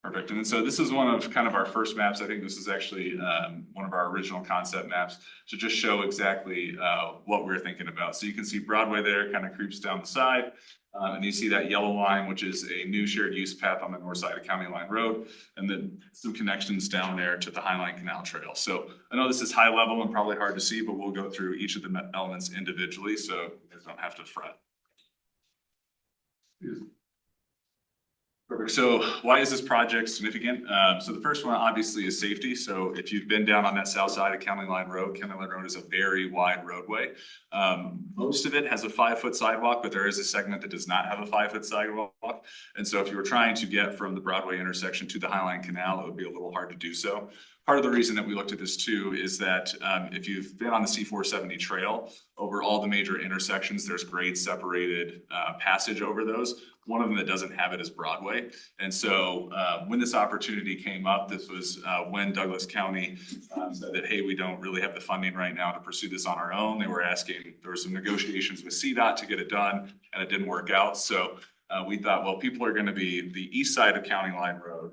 Perfect. And so this is one of kind of our first maps. I think this is actually one of our original concept maps to just show exactly what we're thinking about. So you can see Broadway there kind of creeps down the side. And you see that yellow line, which is a new shared use path on the north side of County Line Road, and then some connections down there to the Highline Canal Trail. So I know this is high level and probably hard to see, but we'll go through each of the elements individually, so you guys don't have to fret. Perfect. So why is this project significant? So the first one obviously is safety. So if you've been down on that south side of County Line Road is a very wide roadway. Most of it has a 5-foot sidewalk, but there is a segment that does not have a 5-foot sidewalk. And so if you were trying to get from the Broadway intersection to the Highline Canal, it would be a little hard to do so. Part of the reason that we looked at this too is that if you've been on the C470 trail, over all the major intersections, there's grade separated passage over those. One of them that doesn't have it is Broadway. And so when this opportunity came up, this was when Douglas County said that, hey, we don't really have the funding right now to pursue this on our own. They were asking, there were some negotiations with CDOT to get it done, and it didn't work out. So we thought, well, people are going to be the east side of County Line Road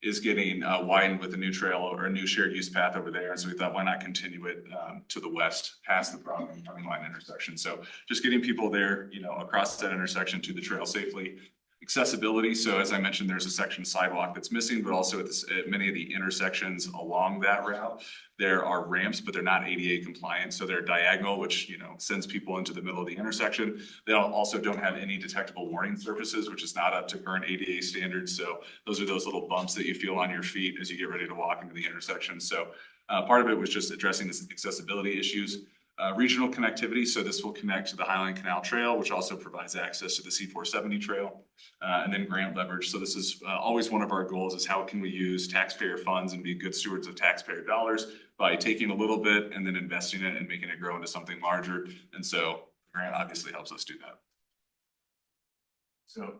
is getting widened with a new trail or a new shared use path over there. And so we thought, why not continue it to the west past the Broadway County Line intersection? So just getting people there, across that intersection to the trail safely. Accessibility. So as I mentioned, there's a section of sidewalk that's missing, but also at many of the intersections along that route, there are ramps, but they're not ADA compliant. So they're diagonal, which, sends people into the middle of the intersection. They also don't have any detectable warning surfaces, which is not up to current ADA standards. So those are those little bumps that you feel on your feet as you get ready to walk into the intersection. So part of it was just addressing this accessibility issues. Regional connectivity, so this will connect to the Highline Canal Trail, which also provides access to the C470 trail, and then grant leverage. So this is always one of our goals, is how can we use taxpayer funds and be good stewards of taxpayer dollars by taking a little bit and then investing it and making it grow into something larger. And so grant obviously helps us do that. So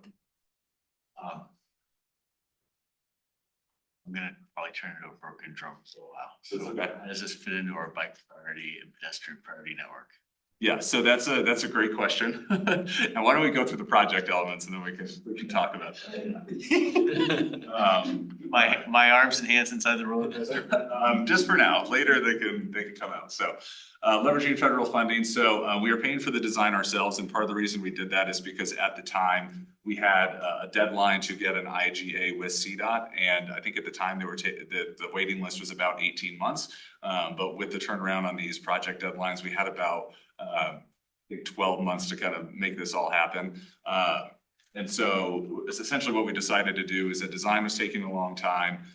I'm gonna probably turn it over to broken drum for a while. So how does this fit into our bike priority and pedestrian priority network? Yeah, so that's a great question. And why don't we go through the project elements and then we can talk about that. My arms and hands inside the roller coaster. Just for now, later they can come out. So leveraging federal funding. So we are paying for the design ourselves, and part of the reason we did that is because at the time we had a deadline to get an IGA with CDOT, and I think at the time they were the waiting list was about 18 months. But with the turnaround on these project deadlines, we had about I think 12 months to kind of make this all happen. And so it's essentially what we decided to do is that design was taking a long time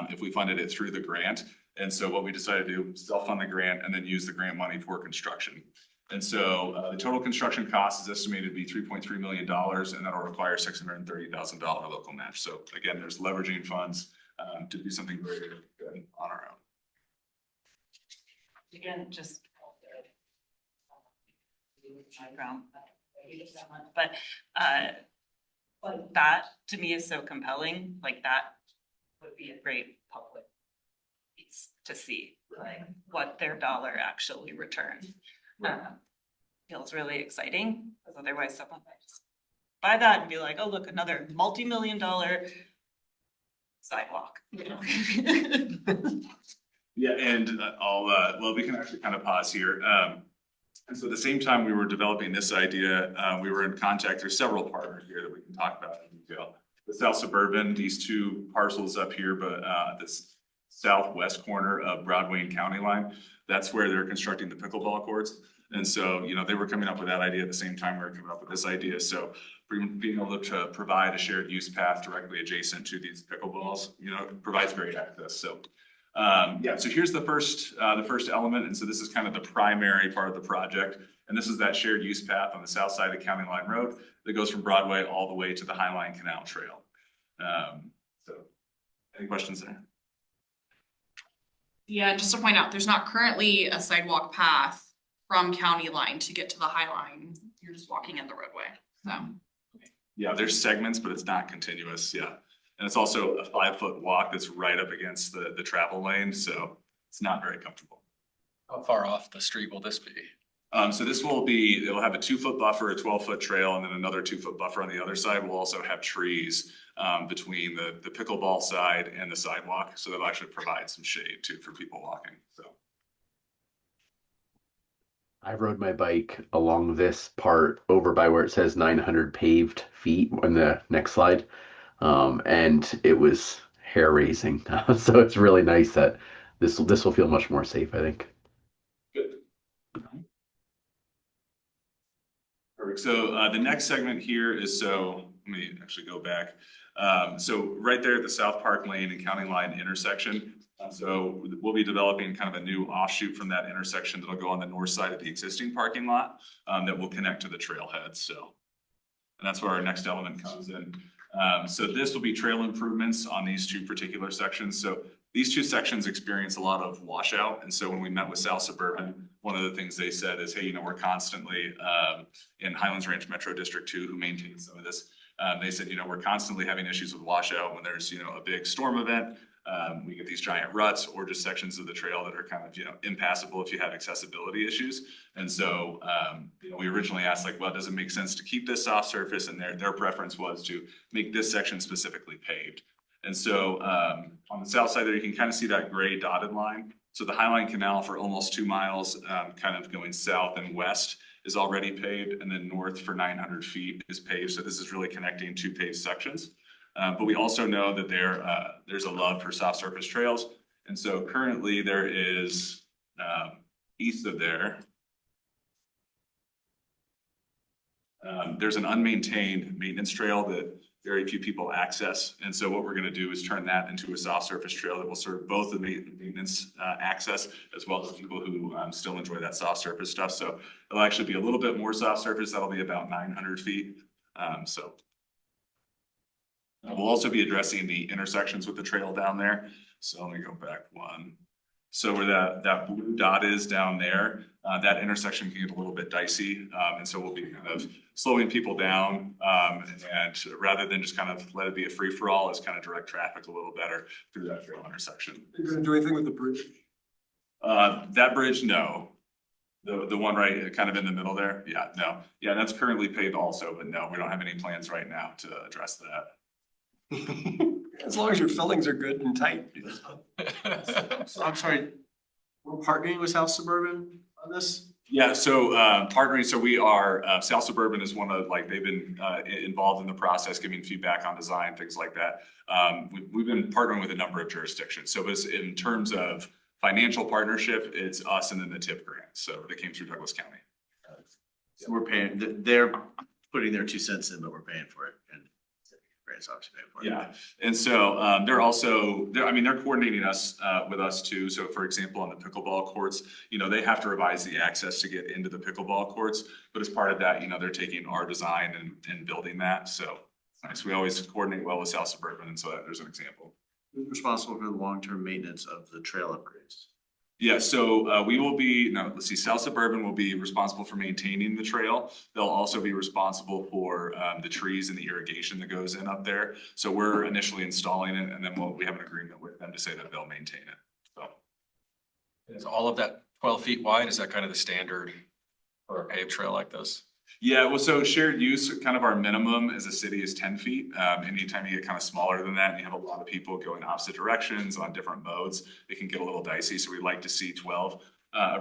if we funded it through the grant. And so what we decided to do was self-fund the grant and then use the grant money for construction. And so the total construction cost is estimated to be $3.3 million, and that'll require $630,000 local match. So again, there's leveraging funds to do something very good on our own. Again, just. Background, but like that to me is so compelling. Like that would be a great public piece to see, like what their dollar actually returns. Feels really exciting, because otherwise someone might just buy that and be like, oh, look, another multi-million-dollar sidewalk. You know? Yeah, and well, we can actually kind of pause here. And so at the same time we were developing this idea, we were in contact, there's several partners here that we can talk about in detail. The South Suburban, these two parcels up here, but this southwest corner of Broadway and County Line, that's where they're constructing the pickleball courts. And so, you know, they were coming up with that idea at the same time we were coming up with this idea. So being able to provide a shared use path directly adjacent to these pickleballs, you know, provides great access. So yeah, so here's the first element. And so this is kind of the primary part of the project. And this is that shared use path on the south side of County Line Road that goes from Broadway all the way to the Highline Canal Trail. So any questions there? Yeah, just to point out, there's not currently a sidewalk path from County Line to get to the High Line. You're just walking in the roadway, so. Yeah, there's segments, but it's not continuous, yeah. And it's also a 5-foot walk that's right up against the travel lane, so it's not very comfortable. How far off the street will this be? So this will be, it'll have a 2-foot buffer, a 12-foot trail, and then another 2-foot buffer on the other side. We'll also have trees between the pickleball side and the sidewalk, so that'll actually provide some shade too for people walking, so. I rode my bike along this part over by where it says 900 paved feet on the next slide. And it was hair raising. So it's really nice that this will feel much more safe, I think. Good. Perfect. So the next segment here is, so let me actually go back. So right there at the South Park Lane and County Line intersection. So we'll be developing kind of a new offshoot from that intersection that'll go on the north side of the existing parking lot that will connect to the trailhead. So, and that's where our next element comes in. So this will be trail improvements on these two particular sections. So these two sections experience a lot of washout. And so when we met with South Suburban, one of the things they said is, hey, you know, we're constantly in Highlands Ranch Metro District 2, who maintains some of this. They said, you know, we're constantly having issues with washout when there's, you know, a big storm event. We get these giant ruts or just sections of the trail that are kind of, you know, impassable if you have accessibility issues. And so, you know, we originally asked like, well, does it make sense to keep this soft surface? And their preference was to make this section specifically paved. And so on the south side there, you can kind of see that gray dotted line. So the Highline Canal for almost 2 miles, kind of going south and west is already paved. And then north for 900 feet is paved. So this is really connecting 2 paved sections. But we also know that there's a love for soft surface trails. And so currently there is east of there, there's an unmaintained maintenance trail that very few people access. And so what we're going to do is turn that into a soft surface trail that will serve both the maintenance access as well as people who still enjoy that soft surface stuff. So it'll actually be a little bit more soft surface. That'll be about 900 feet. We'll also be addressing the intersections with the trail down there. So let me go back one. So where that blue dot is down there, that intersection can get a little bit dicey. And so we'll be kind of slowing people down. And rather than just kind of let it be a free for all, is kind of direct traffic a little better through that trail intersection. You're gonna do anything with the bridge? That bridge, no. The one right kind of in the middle there? Yeah, no. Yeah, that's currently paved also, but no, we don't have any plans right now to address that. As long as your fillings are good and tight. So I'm sorry, we're partnering with South Suburban on this? Yeah, so partnering, so we are, South Suburban is one of, like, they've been involved in the process, giving feedback on design, things like that. We've been partnering with a number of jurisdictions. So as in terms of financial partnership, it's us and then the TIP grant. So they came through Douglas County. So we're paying, they're putting their 2 cents in, but we're paying for it and grants obviously paying for it. Yeah, and so they're also, I mean, they're coordinating us with us too. So for example, on the pickleball courts, they have to revise the access to get into the pickleball courts. But as part of that, they're taking our design and building that. So nice. We always coordinate well with South Suburban, and so there's an example. Who's responsible for the long-term maintenance of the trail upgrades? Yeah, so we will be, South Suburban will be responsible for maintaining the trail. They'll also be responsible for the trees and the irrigation that goes in up there. So we're initially installing it, and then we have an agreement with them to say that they'll maintain it. So. Is all of that 12 feet wide? Is that kind of the standard for a paved trail like this? Yeah, well, so shared use, kind of our minimum as a city is 10 feet. Anytime you get kind of smaller than that and you have a lot of people going opposite directions on different modes, it can get a little dicey. So we'd like to see 12.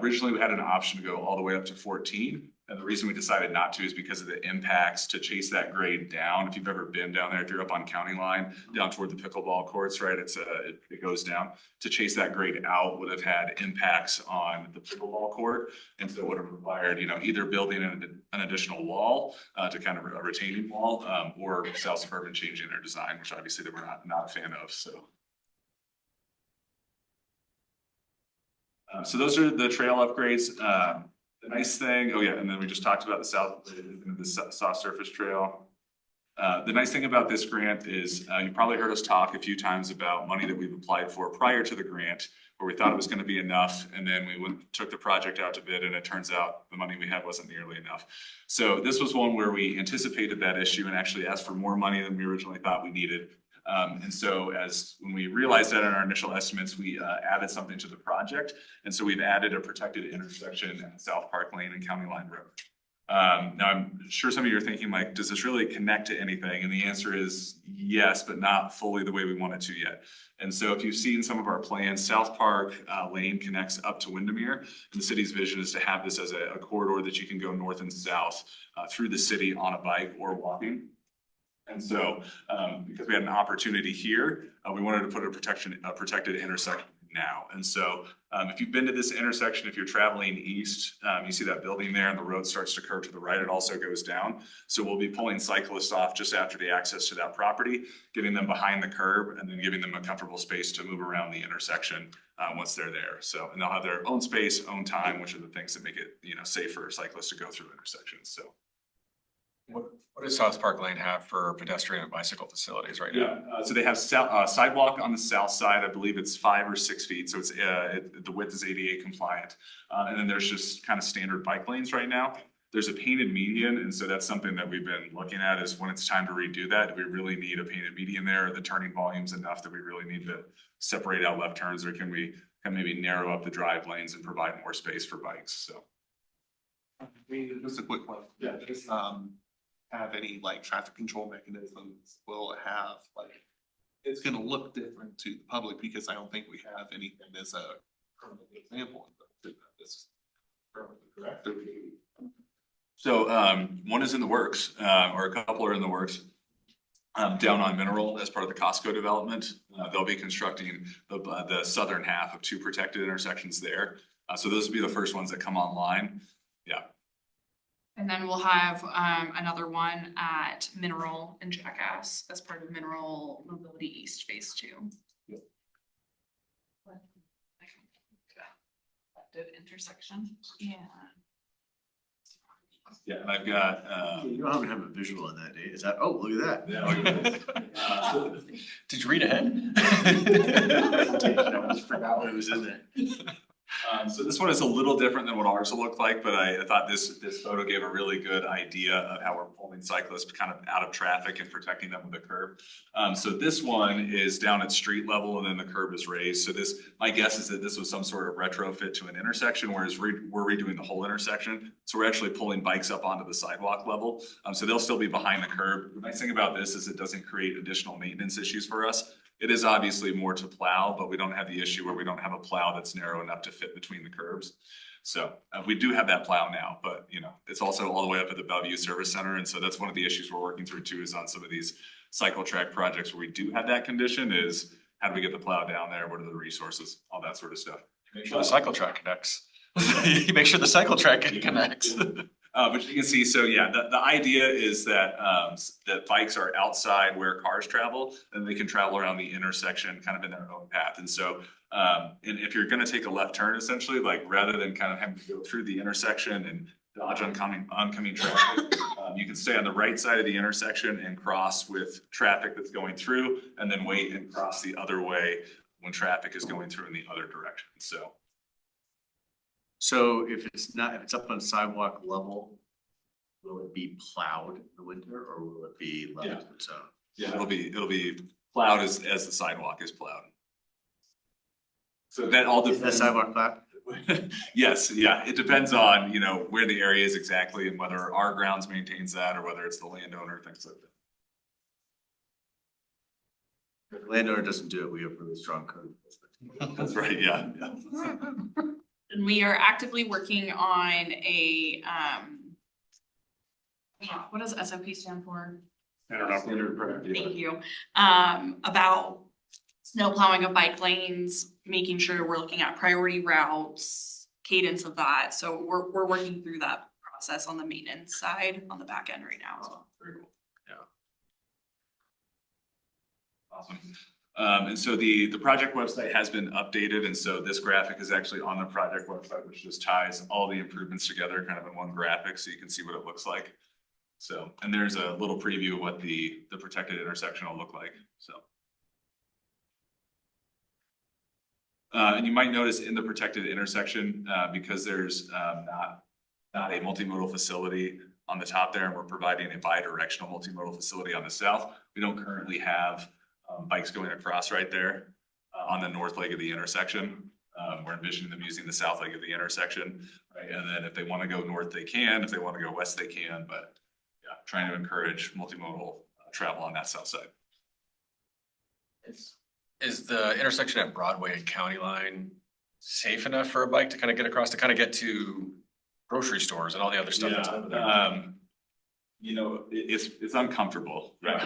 Originally, we had an option to go all the way up to 14. And the reason we decided not to is because of the impacts to chase that grade down. If you've ever been down there, if you're up on County Line, down toward the pickleball courts, right, it goes down. To chase that grade out would have had impacts on the pickleball court. And so it would have required, either building an additional wall to kind of a retaining wall, or South Suburban changing their design, which obviously they were not a fan of, so. So those are the trail upgrades. The nice thing, and then we just talked about the soft surface trail. The nice thing about this grant is you probably heard us talk a few times about money that we've applied for prior to the grant, where we thought it was going to be enough, and then we took the project out to bid, and it turns out the money we had wasn't nearly enough. So this was one where we anticipated that issue and actually asked for more money than we originally thought we needed. And so when we realized that in our initial estimates, we added something to the project. And so we've added a protected intersection at South Park Lane and County Line Road. Now I'm sure some of you are thinking, like, does this really connect to anything? And the answer is yes, but not fully the way we want it to yet. And so if you've seen some of our plans, South Park Lane connects up to Windermere. And the city's vision is to have this as a corridor that you can go north and south through the city on a bike or walking. And so, because we had an opportunity here, we wanted to put a protected intersection now. And so, if you've been to this intersection, if you're traveling east, you see that building there and the road starts to curve to the right, it also goes down. So we'll be pulling cyclists off just after the access to that property, getting them behind the curb, and then giving them a comfortable space to move around the intersection once they're there. So, and they'll have their own space, own time, which are the things that make it, safe for cyclists to go through intersections. So. What does South Park Lane have for pedestrian and bicycle facilities right now? Yeah, so they have sidewalk on the south side. I believe it's 5 or 6 feet. So it's the width is ADA compliant. And then there's just kind of standard bike lanes right now. There's a painted median. And so that's something that we've been looking at is when it's time to redo that, do we really need a painted median there? Are the turning volumes enough that we really need to separate out left turns, or can we maybe narrow up the drive lanes and provide more space for bikes? So. Just a quick one. Yeah. Have any traffic control mechanisms? Will it have it's gonna look different to the public because I don't think we have anything as a permanent example. This correct. So one is in the works, or a couple are in the works. Down on Mineral as part of the Costco development, they'll be constructing the southern half of 2 protected intersections there. So those will be the first ones that come online. Yeah. And then we'll have another one at Mineral and Jackass as part of Mineral Mobility East Phase 2. Yep. Intersection. Yeah. Yeah, and I've got. You don't have a visual on that, Dave. Is that? Oh, look at that. Yeah, look at that. Did you read ahead? I just forgot what was in there. So this one is a little different than what ours will look like, but I thought this photo gave a really good idea of how we're pulling cyclists kind of out of traffic and protecting them with the curb. So this one is down at street level and then the curb is raised. So this, my guess is that this was some sort of retrofit to an intersection, whereas we're redoing the whole intersection. So we're actually pulling bikes up onto the sidewalk level. So they'll still be behind the curb. The nice thing about this is it doesn't create additional maintenance issues for us. It is obviously more to plow, but we don't have the issue where we don't have a plow that's narrow enough to fit between the curbs. So we do have that plow now, but you know, it's also all the way up at the Bellevue Service Center. And so that's one of the issues we're working through too, is on some of these cycle track projects where we do have that condition is how do we get the plow down there? What are the resources? All that sort of stuff. Make sure the cycle track connects. You make sure the cycle track connects. But you can see, so yeah, the idea is that that bikes are outside where cars travel, and they can travel around the intersection kind of in their own path. And so, and if you're gonna take a left turn, essentially, like rather than kind of having to go through the intersection and dodge oncoming traffic, you can stay on the right side of the intersection and cross with traffic that's going through, and then wait and cross the other way when traffic is going through in the other direction. So if it's up on sidewalk level, will it be plowed in the winter or will it be left Yeah. to its own? Yeah, it'll be plowed as the sidewalk is plowed. So that all Is depends. the sidewalk plowed? Yes, yeah, it depends on, you know, where the area is exactly and whether our grounds maintains that or whether it's the landowner, things like that. If the landowner doesn't do it, we have really strong code. That's right, yeah. And we are actively working on a, what does SOP stand for? Thank you. About snow plowing of bike lanes, making sure we're looking at priority routes, cadence of that. So we're working through that process on the maintenance side on the back end right now as well. Very cool, yeah. Awesome. And so the project website has been updated, and so this graphic is actually on the project website, which just ties all the improvements together kind of in one graphic, so you can see what it looks like. So, and there's a little preview of what the protected intersection will look like, so. And you might notice in the protected intersection, because there's not a multimodal facility on the top there, and we're providing a bi-directional multimodal facility on the south, we don't currently have bikes going across right there on the north leg of the intersection. We're envisioning them using the south leg of the intersection, right? And then if they want to go north, they can. If they want to go west, they can. But yeah, trying to encourage multimodal travel on that south side. Is the intersection at Broadway and County Line safe enough for a bike to kind of get across, to kind of get to grocery stores and all the other stuff that's over there? You know, it's uncomfortable, right?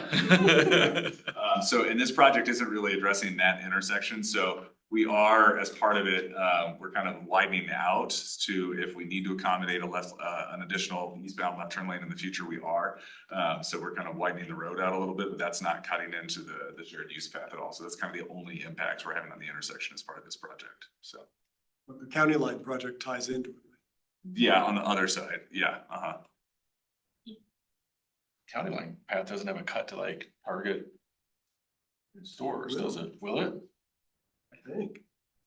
So, and this project isn't really addressing that intersection. So we are, as part of it, we're kind of widening out to, if we need to accommodate an additional eastbound left turn lane in the future, we are. So we're kind of widening the road out a little bit, but that's not cutting into the shared use path at all. So that's kind of the only impacts we're having on the intersection as part of this project, so. But the county line project ties into it. Yeah, on the other side, yeah, County Line path doesn't have a cut to like Target stores, does it? Will it? I think.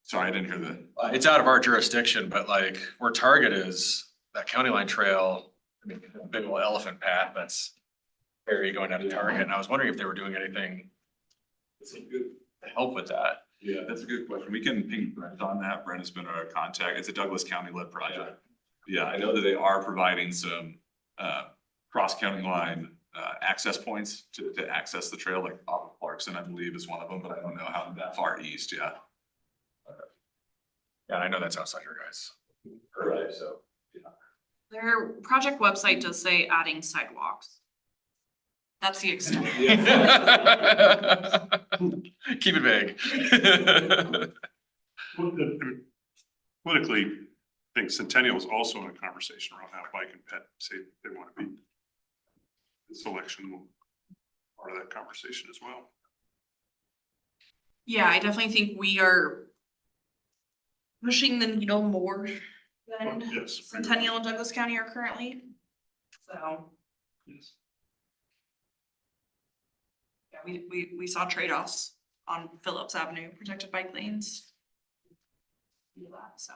Sorry, I didn't hear that. It's out of our jurisdiction, but like where Target is, that County Line trail, I mean, a big old elephant path that's area going down to Target. And I was wondering if they were doing anything to help with that. Yeah, that's a good question. We can ping Brent on that. Brent has been our contact. It's a Douglas County led project. Yeah, I know that they are providing some cross county line access points to access the trail, like off of Clarkson, I believe is one of them, but I don't know how that far east, yeah. Yeah, I know that's outside your guys. Right, so, yeah. Their project website does say adding sidewalks. That's the extent. Keep it vague. Politically, I think Centennial is also in a conversation around how bike and pet say they want to be. This election will be part of that conversation as well. Yeah, I definitely think we are pushing the needle more than Yes. Centennial and Douglas County are currently. So, Yes. yeah, we saw trade-offs on Phillips Avenue, protected bike lanes. do that, so.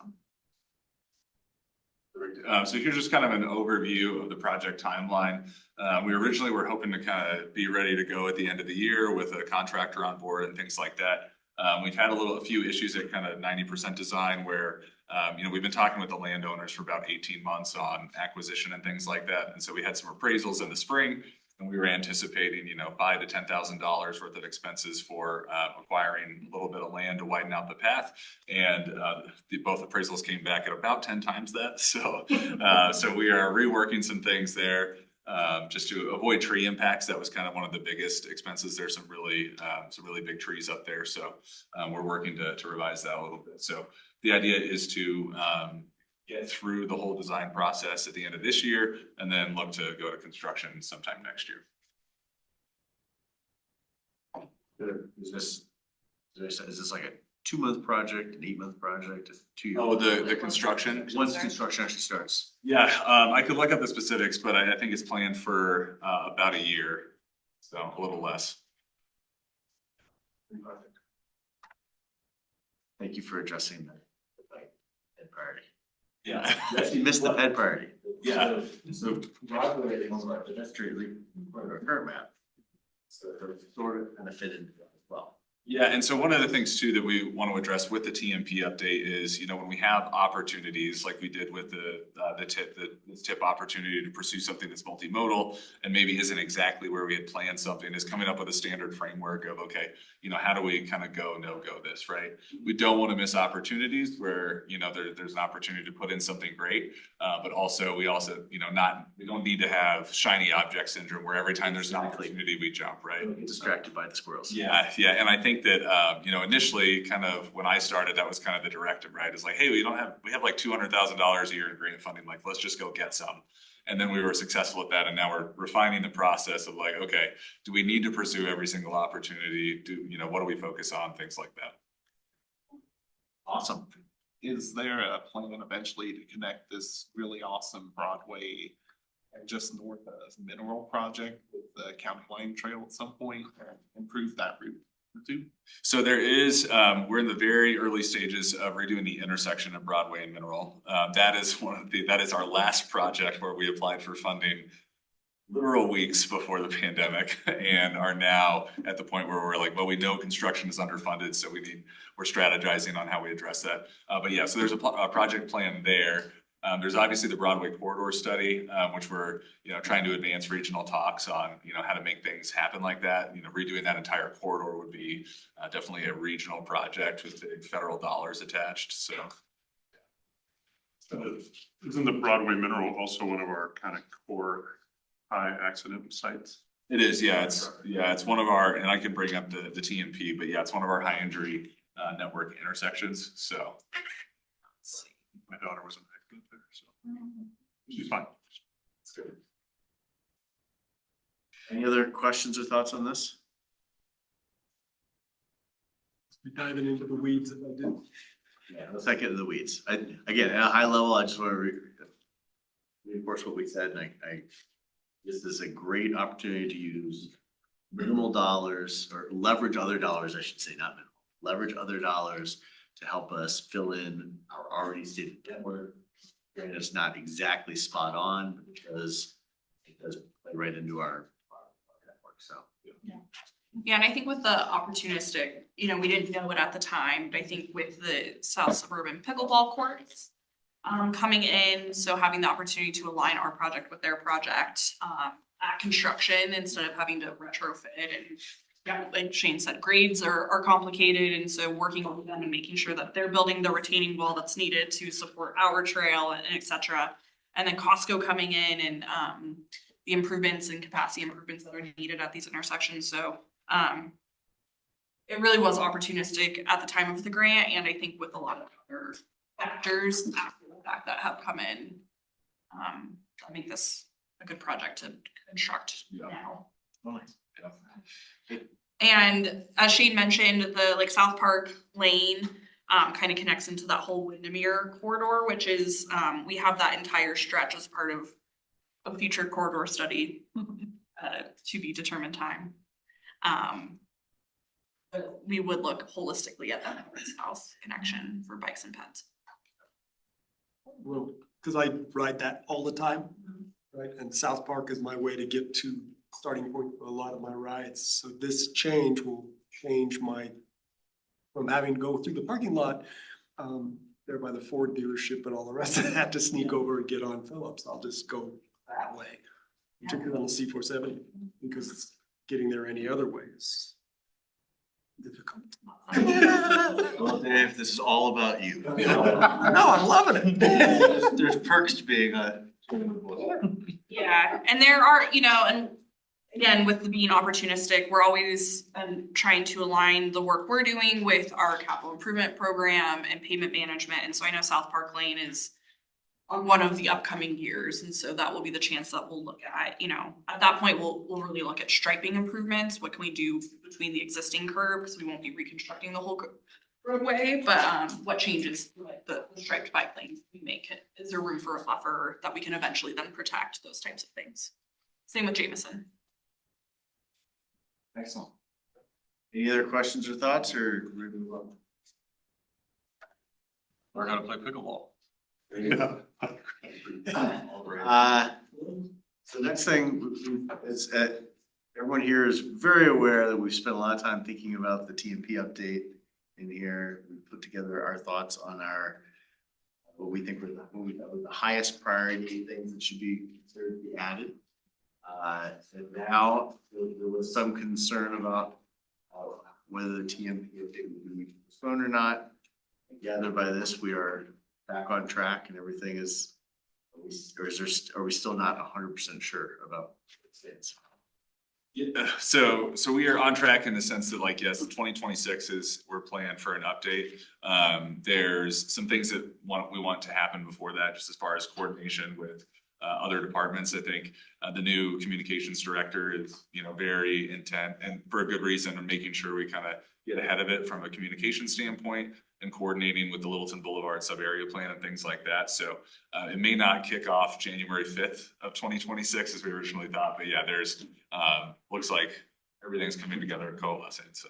So here's just kind of an overview of the project timeline. We originally were hoping to kind of be ready to go at the end of the year with a contractor on board and things like that. We've had a few issues at kind of 90% design where, we've been talking with the landowners for about 18 months on acquisition and things like that. And so we had some appraisals in the spring and we were anticipating, $5,000 to $10,000 worth of expenses for acquiring a little bit of land to widen out the path. And both appraisals came back at about 10 times that. So we are reworking some things there. Just to avoid tree impacts. That was kind of one of the biggest expenses. There's some really big trees up there. So we're working to revise that a little bit. So the idea is to get through the whole design process at the end of this year and then look to go to construction sometime next year. Is this like a 2-month project, an 8-month project, a 2-year? Oh, the construction? Once construction actually starts. Yeah, I could look up the specifics, but I think it's planned for about a year, so a little less. Thank you for addressing that. Ped priority. Yeah. Yes, you missed the ped priority. Yeah. So Broadway is on our pedestrian current map. So they're sort of kind of fit into that as well. Yeah, and so one of the things too that we want to address with the TMP update is, when we have opportunities like we did with the tip opportunity to pursue something that's multimodal and maybe isn't exactly where we had planned something, is coming up with a standard framework of, okay, how do we kind of go this, right? We don't want to miss opportunities where, there's an opportunity to put in something great, but also we don't need to have shiny object syndrome where every time there's an opportunity we jump, right? Don't get distracted by the squirrels. Yeah, and I think that, initially kind of when I started, that was kind of the directive, right? It's like, hey, we have like $200,000 a year in grant funding, like, let's just go get some. And then we were successful at that. And now we're refining the process of like, okay, do we need to pursue every single opportunity? What do we focus on? Things like that. Awesome. Is there a plan eventually to connect this really awesome Broadway and just north of Mineral project with the County Line Trail at some point and improve that route too? So there is, we're in the very early stages of redoing the intersection of Broadway and Mineral. That is our last project where we applied for funding literal weeks before the pandemic and are now at the point where we're like, well, we know construction is underfunded, so we're strategizing on how we address that. But yeah, so there's a project plan there. There's obviously the Broadway corridor study, which we're, trying to advance regional talks on, how to make things happen like that. Redoing that entire corridor would be definitely a regional project with big federal dollars attached, so. Isn't the Broadway Mineral also one of our kind of core high accident sites? It is, yeah, it's one of our, and I can bring up the TMP, but yeah, it's one of our high injury network intersections, so. My daughter was an accident there, so she's fine. That's good. Any other questions or thoughts on this? Be diving into the weeds if I did. Yeah, let's not get into the weeds. Again, at a high level, I just want to reinforce what we said, and this is a great opportunity to use minimal dollars or leverage other dollars, I should say, not minimal, leverage other dollars to help us fill in our already stated network. And it's not exactly spot on because it does play right into our network, so. Yeah, and I think with the opportunistic, we didn't know it at the time, but I think with the South Suburban pickleball courts coming in, so having the opportunity to align our project with their project at construction instead of having to retrofit and, yeah, like Shane said, grades are complicated, and so working with them and making sure that they're building the retaining wall that's needed to support our trail and et cetera. And then Costco coming in and the improvements and capacity improvements that are needed at these intersections. So it really was opportunistic at the time of the grant, and I think with a lot of other factors after the fact that have come in, I make this a good project to construct now. And as Shane mentioned, the South Park Lane kind of connects into that whole Windermere corridor, which is we have that entire stretch as part of a future corridor study to be determined time. But we would look holistically at that north-south connection for bikes and pets. Well, because I ride that all the time, right? And South Park is my way to get to starting point for a lot of my rides. So this change will change from having to go through the parking lot, there by the Ford dealership and all the rest of that to sneak over and get on Phillips. I'll just go that way, particularly on the C-470, because getting there any other way is difficult. Well, Dave, this is all about you. No, I'm loving it. There's perks to being a. Yeah, and there are, and again, with being opportunistic, we're always trying to align the work we're doing with our capital improvement program and payment management. And so I know South Park Lane is on one of the upcoming years. And so that will be the chance that we'll look at, at that point, we'll really look at striping improvements. What can we do between the existing curb? Because we won't be reconstructing the whole roadway, but what changes like the striped bike lanes we make? Is there room for a buffer that we can eventually then protect, those types of things? Same with Jameson. Excellent. Any other questions or thoughts, or? Learn how to play pickleball. So next thing is, everyone here is very aware that we've spent a lot of time thinking about the TMP update in here. We put together our thoughts on what we think were the highest priority things that should be considered to be added. And now there was some concern about whether the TMP update would be postponed or not. I gather by this, we are back on track and everything is, are we still not 100% sure about what stands? Yeah, so we are on track in the sense that like, yes, 2026 we're planned for an update. There's some things that we want to happen before that, just as far as coordination with other departments. I think the new communications director is, very intent, and for a good reason, on making sure we kind of get ahead of it from a communication standpoint and coordinating with the Littleton Boulevard sub-area plan and things like that. So it may not kick off January 5th of 2026 as we originally thought, but yeah, there's looks like everything's coming together and coalescing. So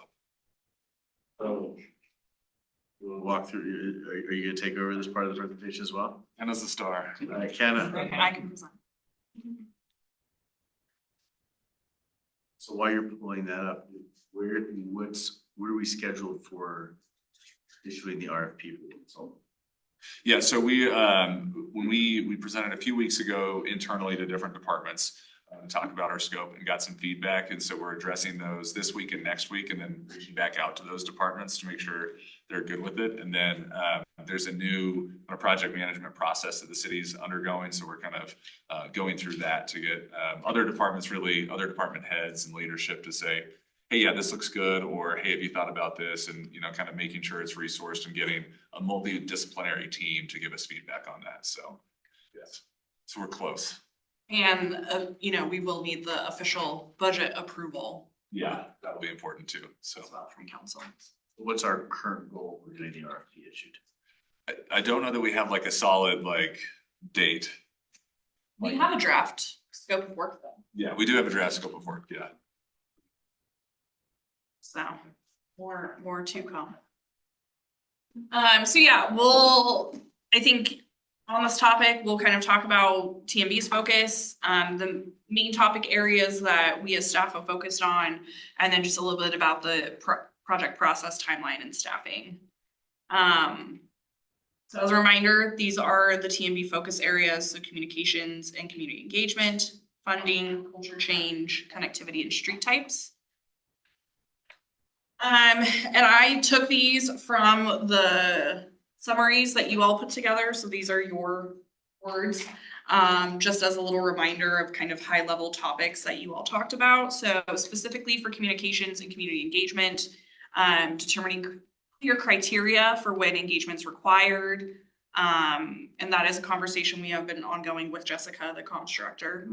we'll walk through. Are you gonna take over this part of the presentation as well? Kenna's the star. Kenna. I can present. So while you're pulling that up, where are we scheduled for issuing the RFP for the consultant? Yeah, so when we presented a few weeks ago internally to different departments to talk about our scope and got some feedback, and so we're addressing those this week and next week, and then reaching back out to those departments to make sure they're good with it. And then there's a new project management process that the city's undergoing, so we're kind of going through that to get other department heads and leadership to say, hey, yeah, this looks good, or hey, have you thought about this? And, kind of making sure it's resourced and getting a multidisciplinary team to give us feedback on that. So, yes, so we're close. And, we will need the official budget approval. Yeah, that'll be important too. So From council. What's our current goal for getting the RFP issued? I don't know that we have like a solid date. We have a draft scope of work though. Yeah, we do have a draft scope of work, yeah. So more to come. So yeah, I think on this topic, we'll kind of talk about TMB's focus, the main topic areas that we as staff have focused on, and then just a little bit about the project process timeline and staffing. So as a reminder, these are the TMB focus areas, so communications and community engagement, funding, culture change, connectivity, and street types. And I took these from the summaries that you all put together. So these are your words, just as a little reminder of kind of high level topics that you all talked about. So specifically for communications and community engagement, determining clear criteria for when engagement's required. And that is a conversation we have been ongoing with Jessica, the comms director.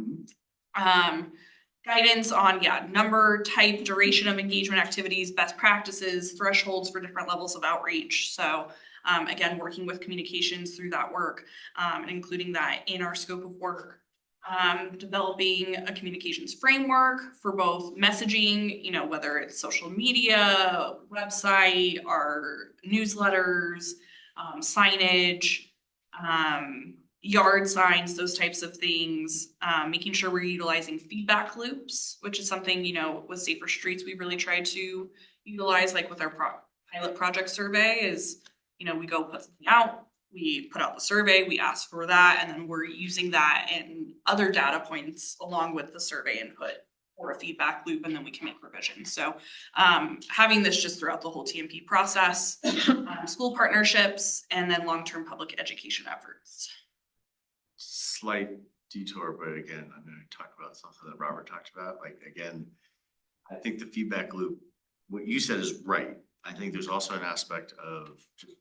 Guidance on, number, type, duration of engagement activities, best practices, thresholds for different levels of outreach. So again, working with communications through that work, and including that in our scope of work. Developing a communications framework for both messaging, you know, whether it's social media, website, our newsletters, signage, yard signs, those types of things. Making sure we're utilizing feedback loops, which is something, you know, with Safer Streets, we really tried to utilize, like with our pilot project survey is, you know, we go put something out, we put out the survey, we ask for that, and then we're using that and other data points along with the survey input or a feedback loop, and then we can make revisions. So having this just throughout the whole TMP process, school partnerships, and then long-term public education efforts. Slight detour, but again, I'm gonna talk about something that Robert talked about. Like, again, I think the feedback loop, what you said is right. I think there's also an aspect of just,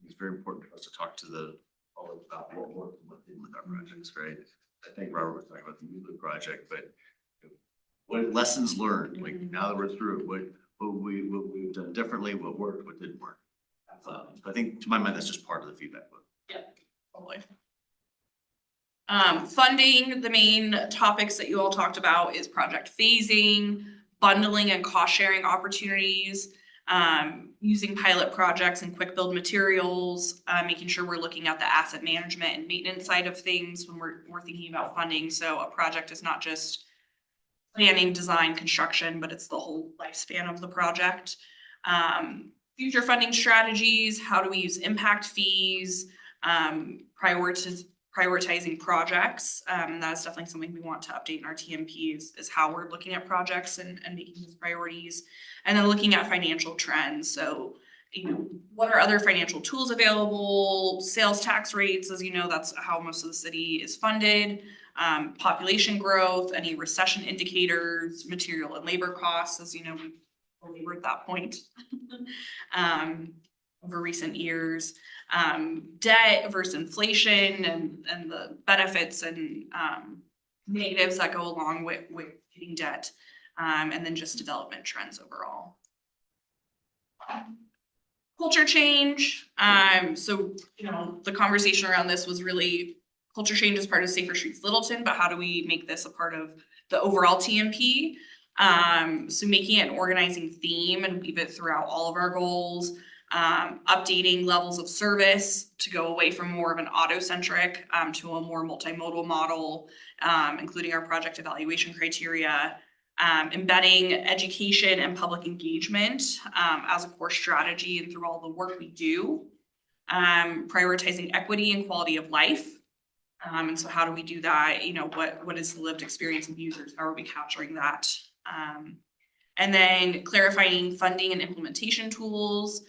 it's very important for us to talk to the public about what worked and what didn't with our projects, right? I think Robert was talking about the Littleton project, but what lessons learned, like now that we're through it, what we've done differently, what worked, what didn't work. I think to my mind, that's just part of the feedback loop. Yeah, totally. Funding, the main topics that you all talked about is project phasing, bundling and cost sharing opportunities, using pilot projects and quick build materials, making sure we're looking at the asset management and maintenance side of things when we're thinking about funding. So a project is not just planning, design, construction, but it's the whole lifespan of the project. Future funding strategies, how do we use impact fees, prioritizing projects. That's definitely something we want to update in our TMP is how we're looking at projects and making those priorities. And then looking at financial trends. So, you know, what are other financial tools available? Sales tax rates, as you know, that's how most of the city is funded. Population growth, any recession indicators, material and labor costs, as you know, we're at that point over recent years. Debt versus inflation and the benefits and negatives that go along with getting debt, and then just development trends overall. Culture change. So, you know, the conversation around this was really culture change as part of Safer Streets Littleton, but how do we make this a part of the overall TMP? So making it an organizing theme and weave it throughout all of our goals. Updating levels of service to go away from more of an auto-centric to a more multimodal model, including our project evaluation criteria, embedding education and public engagement as a core strategy and through all the work we do, prioritizing equity and quality of life. And so how do we do that? You know, what is the lived experience of users? How are we capturing that? And then clarifying funding and implementation tools.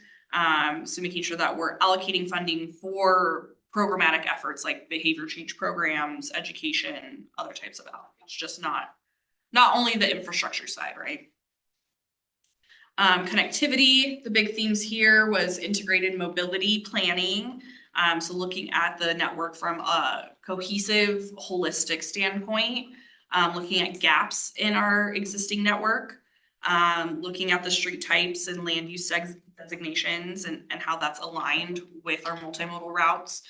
So making sure that we're allocating funding for programmatic efforts like behavior change programs, education, other types of outreach, just not only the infrastructure side, right? Connectivity, the big themes here was integrated mobility planning. So looking at the network from a cohesive, holistic standpoint, looking at gaps in our existing network, looking at the street types and land use designations and how that's aligned with our multimodal routes.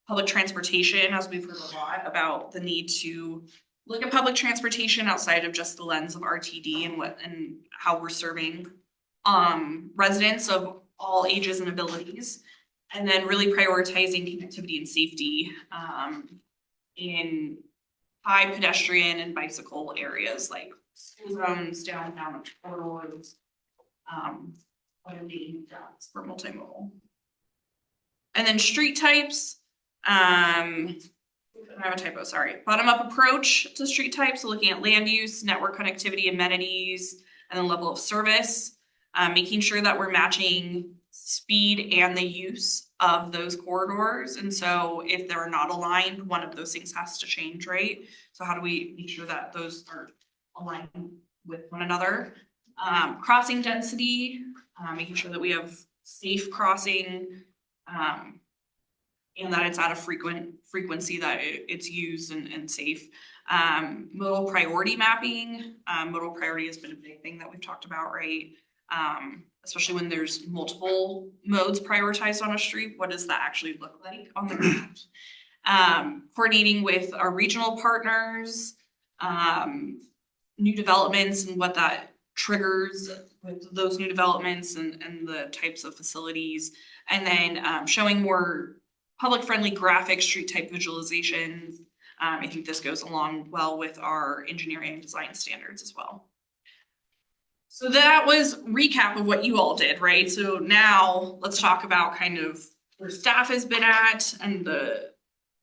Public transportation, as we've heard a lot about the need to look at public transportation outside of just the lens of RTD and how we're serving residents of all ages and abilities. And then really prioritizing connectivity and safety in high pedestrian and bicycle areas like school zones, downtown corridors, for multimodal. And then street types. I have a typo, sorry. Bottom up approach to street types, so looking at land use, network connectivity, amenities, and then level of service, making sure that we're matching speed and the use of those corridors. And so if they're not aligned, one of those things has to change, right? So how do we make sure that those are aligned with one another? Crossing density, making sure that we have safe crossing, and that it's at a frequency that it's used and safe. Modal priority mapping. Modal priority has been a big thing that we've talked about, right? Especially when there's multiple modes prioritized on a street. What does that actually look like on the ground? coordinating with our regional partners, new developments and what that triggers with those new developments and the types of facilities. And then showing more public-friendly graphic street type visualizations. I think this goes along well with our engineering and design standards as well. So that was recap of what you all did, right? So now let's talk about kind of where staff has been at and the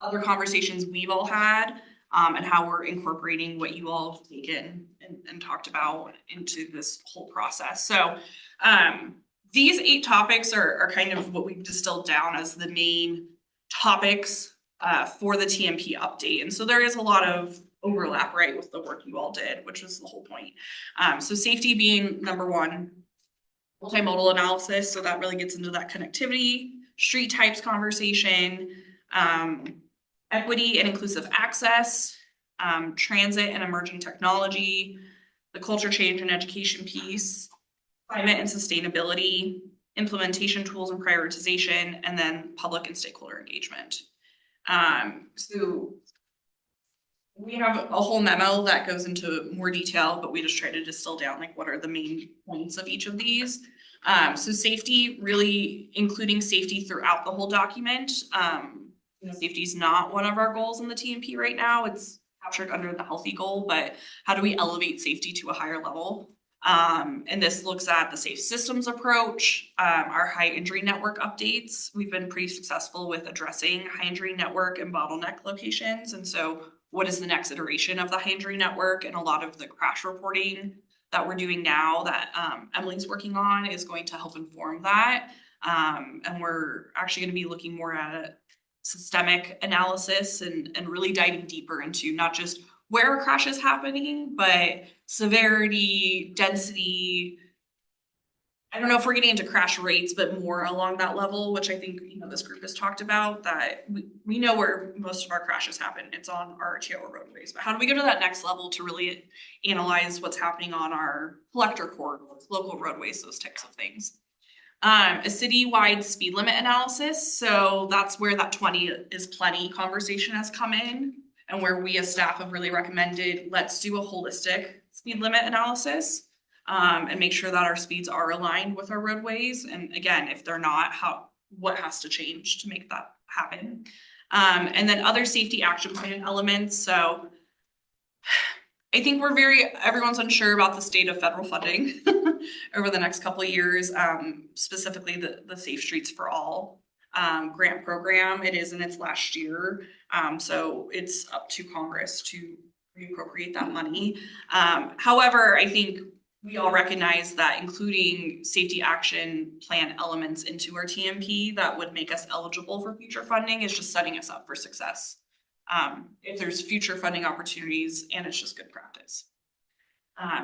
other conversations we've all had, and how we're incorporating what you all have taken and talked about into this whole process. So these 8 topics are kind of what we've distilled down as the main topics for the TMP update. And so there is a lot of overlap, right, with the work you all did, which was the whole point. So safety being number 1, multimodal analysis. So that really gets into that connectivity, street types conversation, equity and inclusive access, transit and emerging technology, the culture change and education piece, climate and sustainability, implementation tools and prioritization, and then public and stakeholder engagement. So we have a whole memo that goes into more detail, but we just try to distill down like what are the main points of each of these. So safety, really including safety throughout the whole document. Safety is not one of our goals in the TMP right now. It's captured under the healthy goal, but how do we elevate safety to a higher level? And this looks at the safe systems approach, our high injury network updates. We've been pretty successful with addressing high injury network and bottleneck locations. And so what is the next iteration of the high injury network? And a lot of the crash reporting that we're doing now that Emily's working on is going to help inform that. And we're actually going to be looking more at systemic analysis and really diving deeper into not just where a crash is happening, but severity, density. I don't know if we're getting into crash rates, but more along that level, which I think this group has talked about, that we know where most of our crashes happen. It's on our RTO roadways. But how do we go to that next level to really analyze what's happening on our collector corridors, local roadways, those types of things? A city-wide speed limit analysis. So that's where that 20 is plenty conversation has come in, and where we as staff have really recommended, let's do a holistic speed limit analysis and make sure that our speeds are aligned with our roadways. And again, if they're not, what has to change to make that happen? And then other safety action plan elements. So I think everyone's unsure about the state of federal funding over the next couple of years, specifically the Safe Streets for All grant program. It is in its last year, so it's up to Congress to reappropriate that money. However, I think we all recognize that including safety action plan elements into our TMP that would make us eligible for future funding is just setting us up for success. If there's future funding opportunities, and it's just good practice.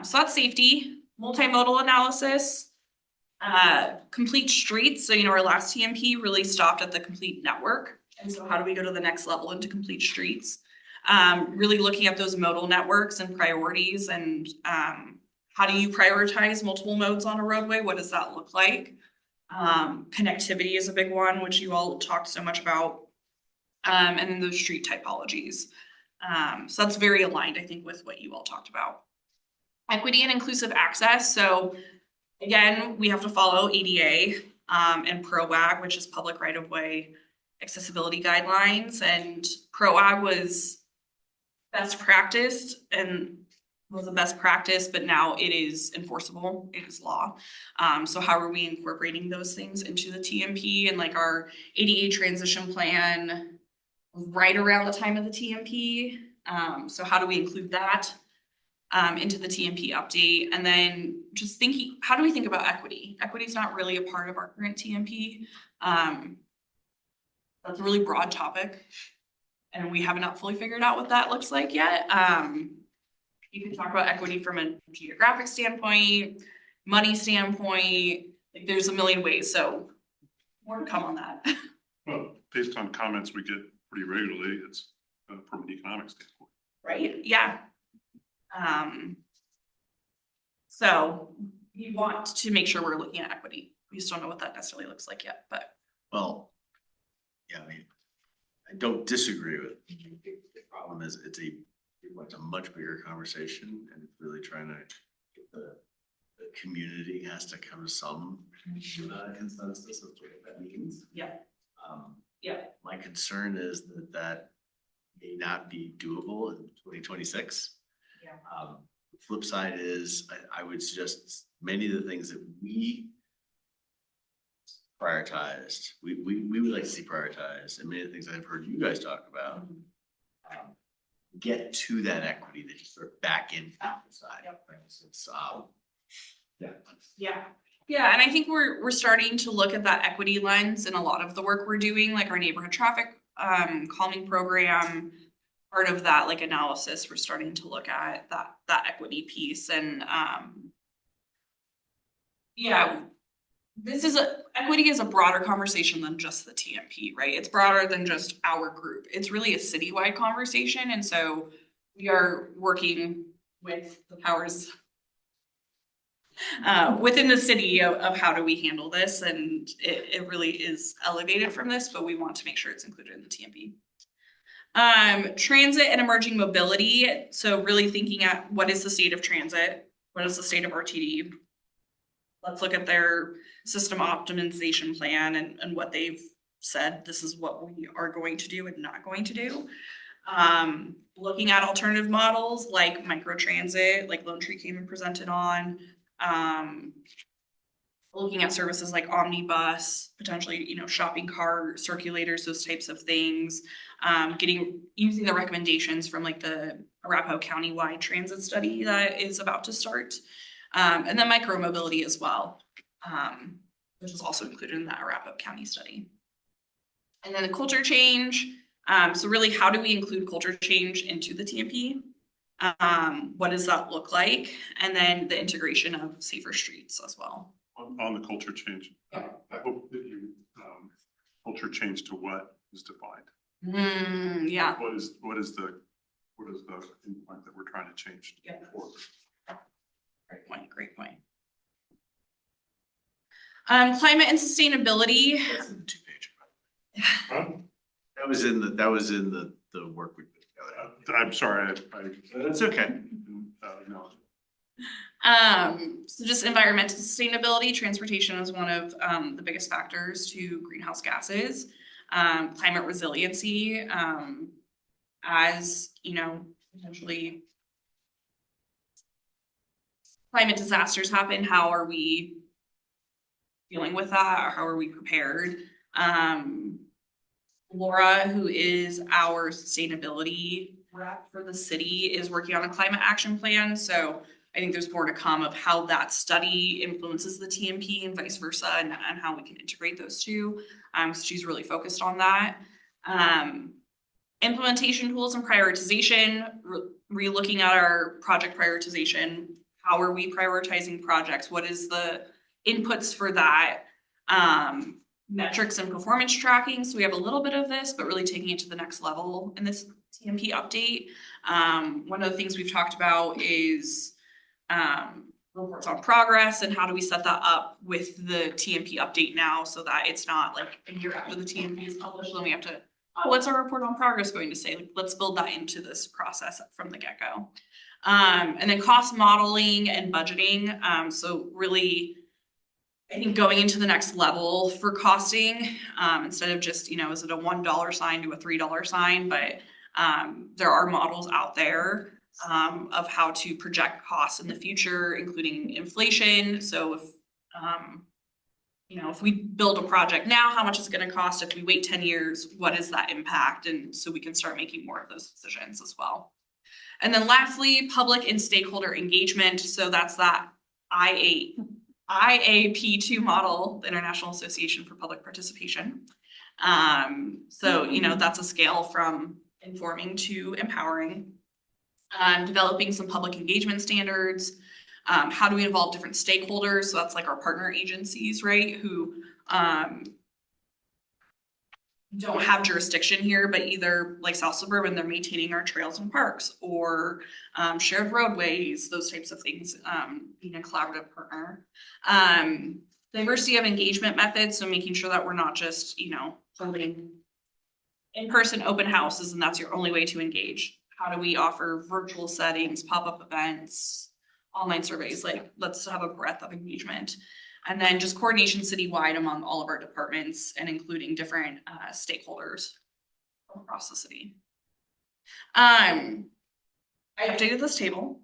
So that's safety, multimodal analysis, complete streets. So, our last TMP really stopped at the complete network. And so how do we go to the next level into complete streets? Really looking at those modal networks and priorities, and how do you prioritize multiple modes on a roadway? What does that look like? Connectivity is a big one, which you all talked so much about. And then those street typologies. So that's very aligned, I think, with what you all talked about. Equity and inclusive access. So again, we have to follow ADA and PROAG, which is public right-of-way accessibility guidelines. And PROAG was best practiced and was the best practice, but now it is enforceable, it is law. So how are we incorporating those things into the TMP? And like our ADA transition plan right around the time of the TMP. So how do we include that into the TMP update? And then just thinking, how do we think about equity? Equity is not really a part of our current TMP. That's a really broad topic, and we have not fully figured out what that looks like yet. You can talk about equity from a geographic standpoint, money standpoint, like there's a million ways. So more to come on that. Well, based on comments we get pretty regularly, it's from an economic standpoint. Right, yeah. So we want to make sure we're looking at equity. We just don't know what that necessarily looks like yet, but. Well, yeah, I don't disagree with. The problem is it's a much bigger conversation and it's really trying to get the community has to come to some consensus of what that means. Yeah. Um, Yeah. My concern is that may not be doable in 2026. Yeah. The flip side is I would suggest many of the things that we prioritized, we would like to see prioritized, and many of the things I've heard you guys talk about, get to that equity that you sort of back in the side. For instance, Yeah, and I think we're starting to look at that equity lens in a lot of the work we're doing, like our neighborhood traffic calming program. Part of that like analysis, we're starting to look at that equity piece and equity is a broader conversation than just the TMP, right? It's broader than just our group. It's really a citywide conversation. And so we are working with the powers within the city of how do we handle this. And it really is elevated from this, but we want to make sure it's included in the TMP. Transit and emerging mobility. So really thinking at what is the state of transit? What is the state of RTD? Let's look at their system optimization plan and what they've said. This is what we are going to do and not going to do. Looking at alternative models like microtransit, like Lone Tree came and presented on. Looking at services like omnibus, potentially, shopping cart, circulators, those types of things. Using the recommendations from like the Arapahoe County-wide transit study that is about to start. And then micromobility as well, which is also included in that Arapahoe County study. And then the culture change. So really, how do we include culture change into the TMP? What does that look like? And then the integration of safer streets as well. On the culture change, I hope that you, culture change to what is defined? Yeah. What is the endpoint that we're trying to change for? Great point. Climate and sustainability. That's in the 2-page. That was in the work we put together. I'm sorry, That's okay. No. So just environmental sustainability, transportation is one of the biggest factors to greenhouse gases. Climate resiliency, as potentially climate disasters happen, how are we dealing with that, or how are we prepared? Laura, who is our sustainability rep for the city, is working on a climate action plan. So I think there's more to come of how that study influences the TMP and vice versa, and how we can integrate those two. So she's really focused on that. Implementation tools and prioritization, re-looking at our project prioritization. How are we prioritizing projects? What is the inputs for that? Metrics and performance tracking. So we have a little bit of this, but really taking it to the next level in this TMP update. One of the things we've talked about is reports on progress, and how do we set that up with the TMP update now so that it's not like a year after the TMP is published, then we have to, what's our report on progress going to say? Like, let's build that into this process from the get-go. And then cost modeling and budgeting. So really, I think going into the next level for costing, instead of just, is it a $1 sign to a $3 sign? But there are models out there of how to project costs in the future, including inflation. So if we build a project now, how much is it going to cost? If we wait 10 years, what is that impact? And so we can start making more of those decisions as well. And then lastly, public and stakeholder engagement. So that's that IAP2 model, the International Association for Public Participation. That's a scale from informing to empowering. Developing some public engagement standards. How do we involve different stakeholders? So that's like our partner agencies, right? Who don't have jurisdiction here, but either like South Suburban, they're maintaining our trails and parks, or shared roadways, those types of things, being a collaborative partner. Diversity of engagement methods, so making sure that we're not just, holding in-person open houses and that's your only way to engage? How do we offer virtual settings, pop-up events, online surveys? Like, let's have a breadth of engagement. And then just coordination citywide among all of our departments and including different stakeholders across the city. I updated this table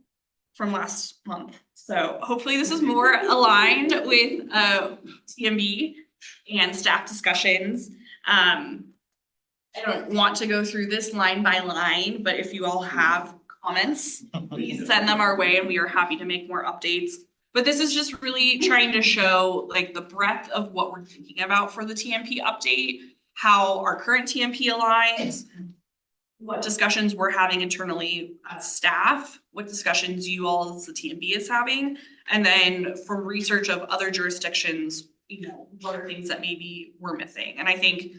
from last month. So hopefully this is more aligned with TMB and staff discussions. I don't want to go through this line by line, but if you all have comments, please send them our way and we are happy to make more updates. But this is just really trying to show like the breadth of what we're thinking about for the TMP update, how our current TMP aligns, what discussions we're having internally as staff, what discussions you all as the TMB is having, and then from research of other jurisdictions, you know, what are things that maybe we're missing. And I think,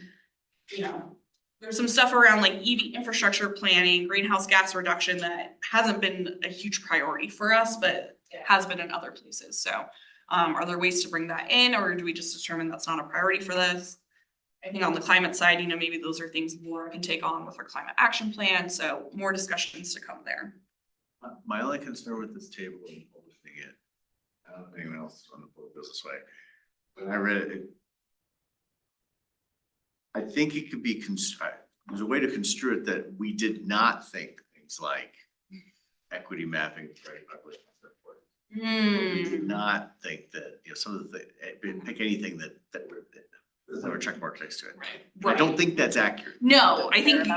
you know, there's some stuff around like EV infrastructure planning, greenhouse gas reduction that hasn't been a huge priority for us, but it has been in other places. So are there ways to bring that in, or do we just determine that's not a priority for this? I think on the climate side, you know, maybe those are things Laura can take on with her climate action plan. So more discussions to come there. My only concern with this table and publishing it, I don't know if anyone else on the board feels this way. When I read it, I think it could be there's a way to construe it that we did not think things like equity mapping, right? We did not think that, you know, some of the things, pick anything that there's never check mark next to it. Right. I don't think that's accurate. No, I think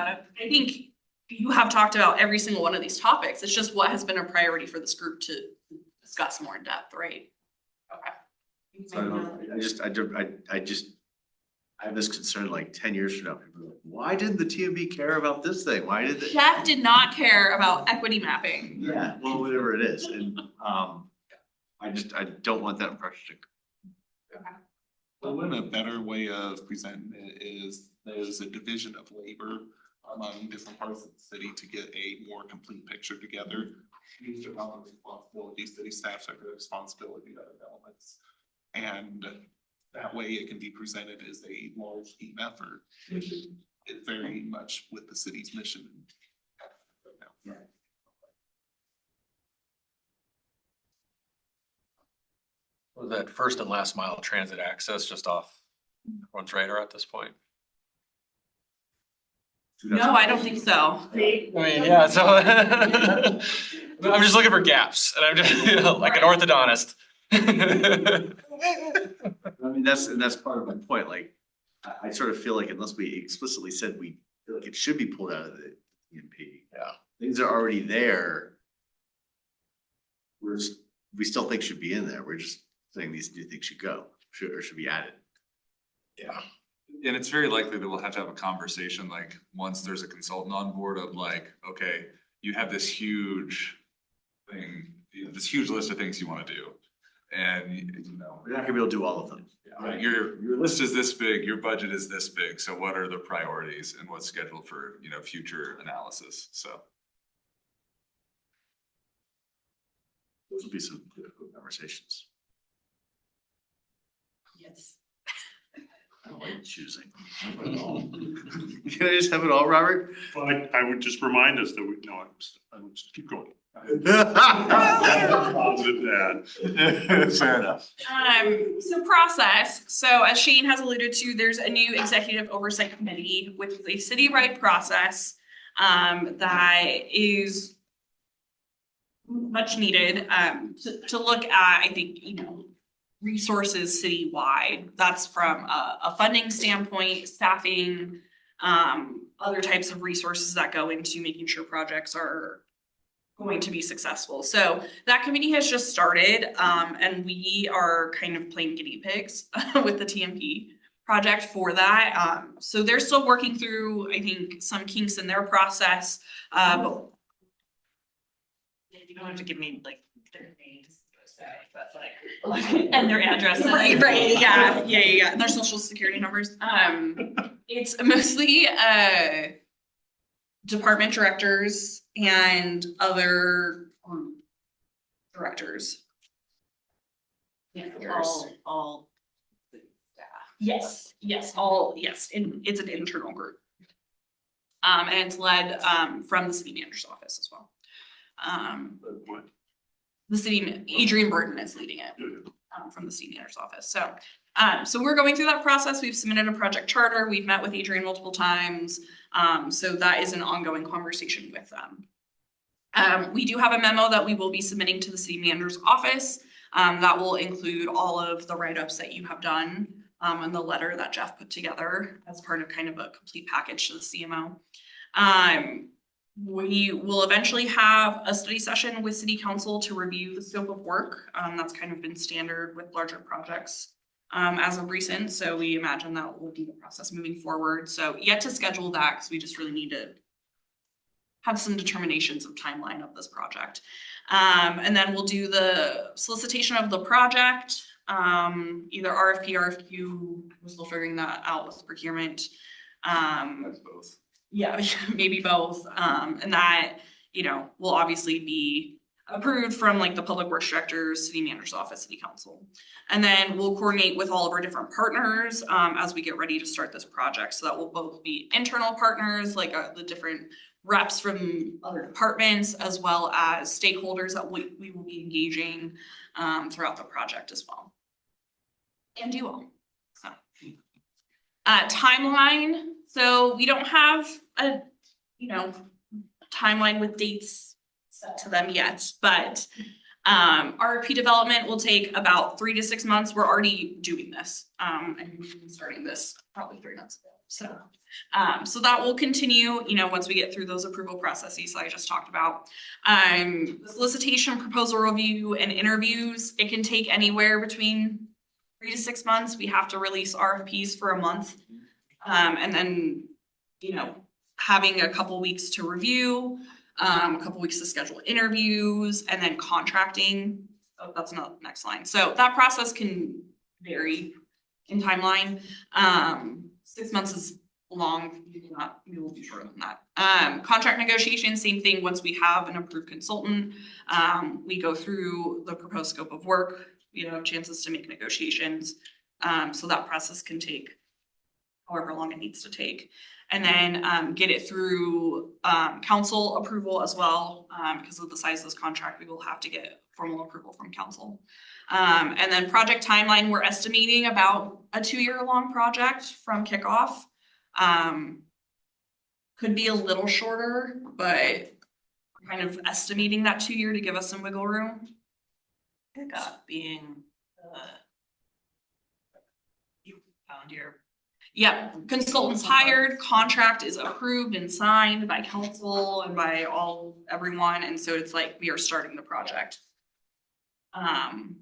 you have talked about every single one of these topics. It's just what has been a priority for this group to discuss more in depth, right? Okay. So I have this concern like 10 years from now, people are like, why didn't the TMB care about this thing? Why did they? Jeff did not care about equity mapping. Yeah, well, whatever it is. And I don't want that impression. Well, then a better way of presenting it is there's a division of labor among different parts of the city to get a more complete picture together. Each development responsibility, city staffs have the responsibility of other elements. And that way it can be presented as a large team effort, which is very much with the city's mission. Yeah. Was that first and last mile transit access just off everyone's radar at this point? No, I don't think so. I mean, yeah, so I'm just looking for gaps and I'm just, you know, like an orthodontist. I mean, that's part of my point. Like, I sort of feel like unless we explicitly said we feel like it should be pulled out of the EMP. Yeah. Things are already there. We still think should be in there. We're just saying these new things should go, should be added. Yeah. And it's very likely that we'll have to have a conversation, like, once there's a consultant on board of like, okay, you have this huge thing, this huge list of things you wanna do. And, you know, We're not gonna be able to do all of them. right, your list is this big, your budget is this big, so what are the priorities and what's scheduled for, you know, future analysis, so. Those will be some difficult conversations. Yes. I don't like choosing. Can I just have it all, Robert? Well, I would just remind us that I would just keep going. Positive dad. Fair enough. So process. So as Shane has alluded to, there's a new executive oversight committee, which is a citywide process that is much needed to look at, I think, you know, resources citywide. That's from a funding standpoint, staffing, other types of resources that go into making sure projects are going to be successful. So that committee has just started, and we are kind of playing guinea pigs with the TMP project for that. So they're still working through, I think, some kinks in their process. But you don't have to give me like their names, but like and their address. Right, yeah. And their social security numbers. It's mostly department directors and other directors. Yeah, All staff. Yes, it's an internal group. And it's led from the city manager's office as well. What? The city, Adrian Burton is leading it from the city manager's office. So we're going through that process. We've submitted a project charter. We've met with Adrian multiple times. So that is an ongoing conversation with them. We do have a memo that we will be submitting to the city manager's office. That will include all of the write-ups that you have done and the letter that Jeff put together as part of kind of a complete package to the CMO. We will eventually have a study session with city council to review the scope of work. That's kind of been standard with larger projects as of recent. So we imagine that will be the process moving forward. So yet to schedule that because we just really need to have some determinations of timeline of this project. And then we'll do the solicitation of the project, either RFP, RFQ, we're still figuring that out with procurement. That's both. Yeah, maybe both. And that, you know, will obviously be approved from like the public works directors, city manager's office, city council. And then we'll coordinate with all of our different partners as we get ready to start this project. So that will both be internal partners, like the different reps from other departments, as well as stakeholders that we will be engaging throughout the project as well. And you all. So timeline. So we don't have a, you know, timeline with dates set to them yet, but RFP development will take about 3 to 6 months. We're already doing this and we've been starting this probably 3 months ago. So that will continue, you know, once we get through those approval processes that I just talked about. The solicitation, proposal review, and interviews, it can take anywhere between 3 to 6 months. We have to release RFPs for a month. And then, you know, having a couple weeks to review, a couple weeks to schedule interviews, and then contracting. Oh, that's not the next line. So that process can vary in timeline. 6 months is long, we will be shorter than that. Contract negotiations, same thing. Once we have an approved consultant, we go through the proposed scope of work, you know, chances to make negotiations. So that process can take however long it needs to take. And then get it through council approval as well. Because of the size of this contract, we will have to get formal approval from council. And then project timeline, we're estimating about a 2-year-long project from kickoff. Could be a little shorter, but we're kind of estimating that 2-year to give us some wiggle room. Kickoff being you found your. Yep, consultants hired, contract is approved and signed by council and by everyone, and so it's like we are starting the project. And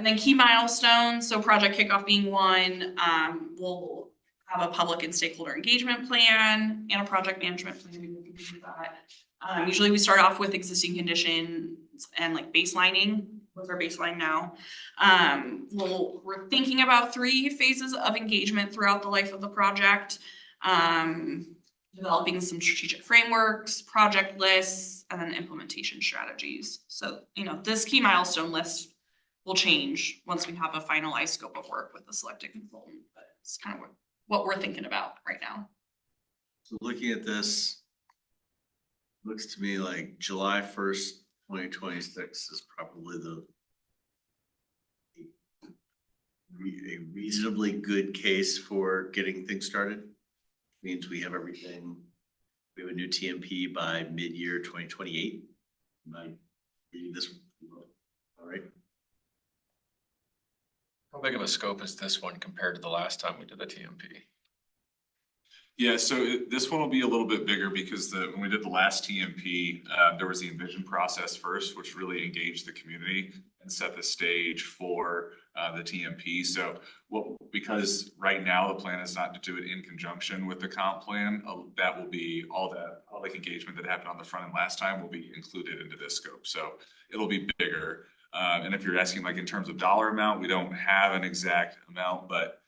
then key milestones, so project kickoff being one, we'll have a public and stakeholder engagement plan and a project management plan. We will do that. Usually we start off with existing conditions and like baselining. What's our baseline now? We're thinking about 3 phases of engagement throughout the life of the project. Developing some strategic frameworks, project lists, and then implementation strategies. So, you know, this key milestone list will change once we have a finalized scope of work with the selected consultant, but it's kind of what we're thinking about right now. So looking at this, looks to me like July 1st, 2026 is probably a reasonably good case for getting things started. Means we have everything, we have a new TMP by mid-year 2028. Am I reading this all right? How big of a scope is this one compared to the last time we did the TMP? Yeah, so this one will be a little bit bigger because when we did the last TMP, there was the envision process first, which really engaged the community and set the stage for the TMP. So because right now the plan is not to do it in conjunction with the comp plan, that will be all that public engagement that happened on the front end last time will be included into this scope. So it'll be bigger. And if you're asking like in terms of dollar amount, we don't have an exact amount, but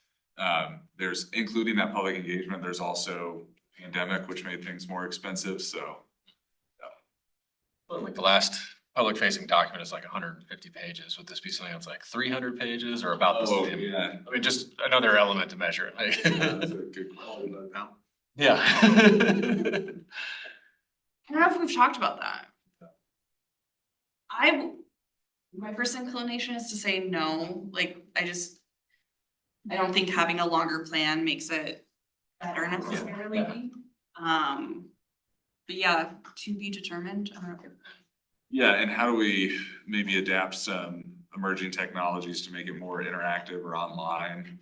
there's including that public engagement, there's also pandemic, which made things more expensive. So Well, like the last public facing document is like 150 pages. Would this be something that's like 300 pages or about the same? Yeah. I mean, just another element to measure it. That's a good question. Yeah. I don't know if we've talked about that. My first inclination is to say no, like, I don't think having a longer plan makes it better necessarily. But yeah, to be determined. I don't know. Yeah, and how do we maybe adapt some emerging technologies to make it more interactive or online?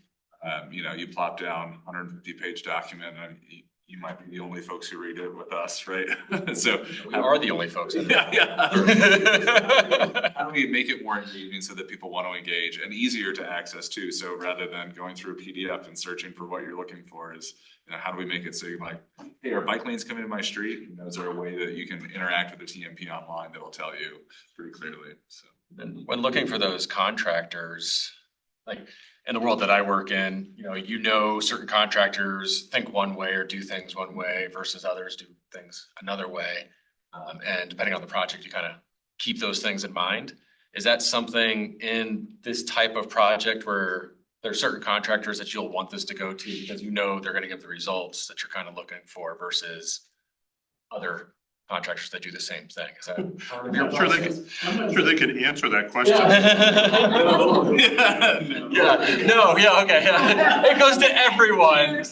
You plop down 150-page document and you might be the only folks who read it with us, right? So We are the only folks. yeah. How do we make it more engaging so that people want to engage and easier to access too? So rather than going through a PDF and searching for what you're looking for, is how do we make it so you're like, hey, are bike lanes coming to my street? Is there a way that you can interact with the TMP online that will tell you pretty clearly? So And when looking for those contractors, like in the world that I work in, certain contractors think one way or do things one way versus others do things another way. And depending on the project, you kind of keep those things in mind. Is that something in this type of project where there are certain contractors that you'll want this to go to because they're going to get the results that you're kind of looking for versus other contractors that do the same thing? Is that part of your process? I'm not sure they can answer that question. It goes to everyone.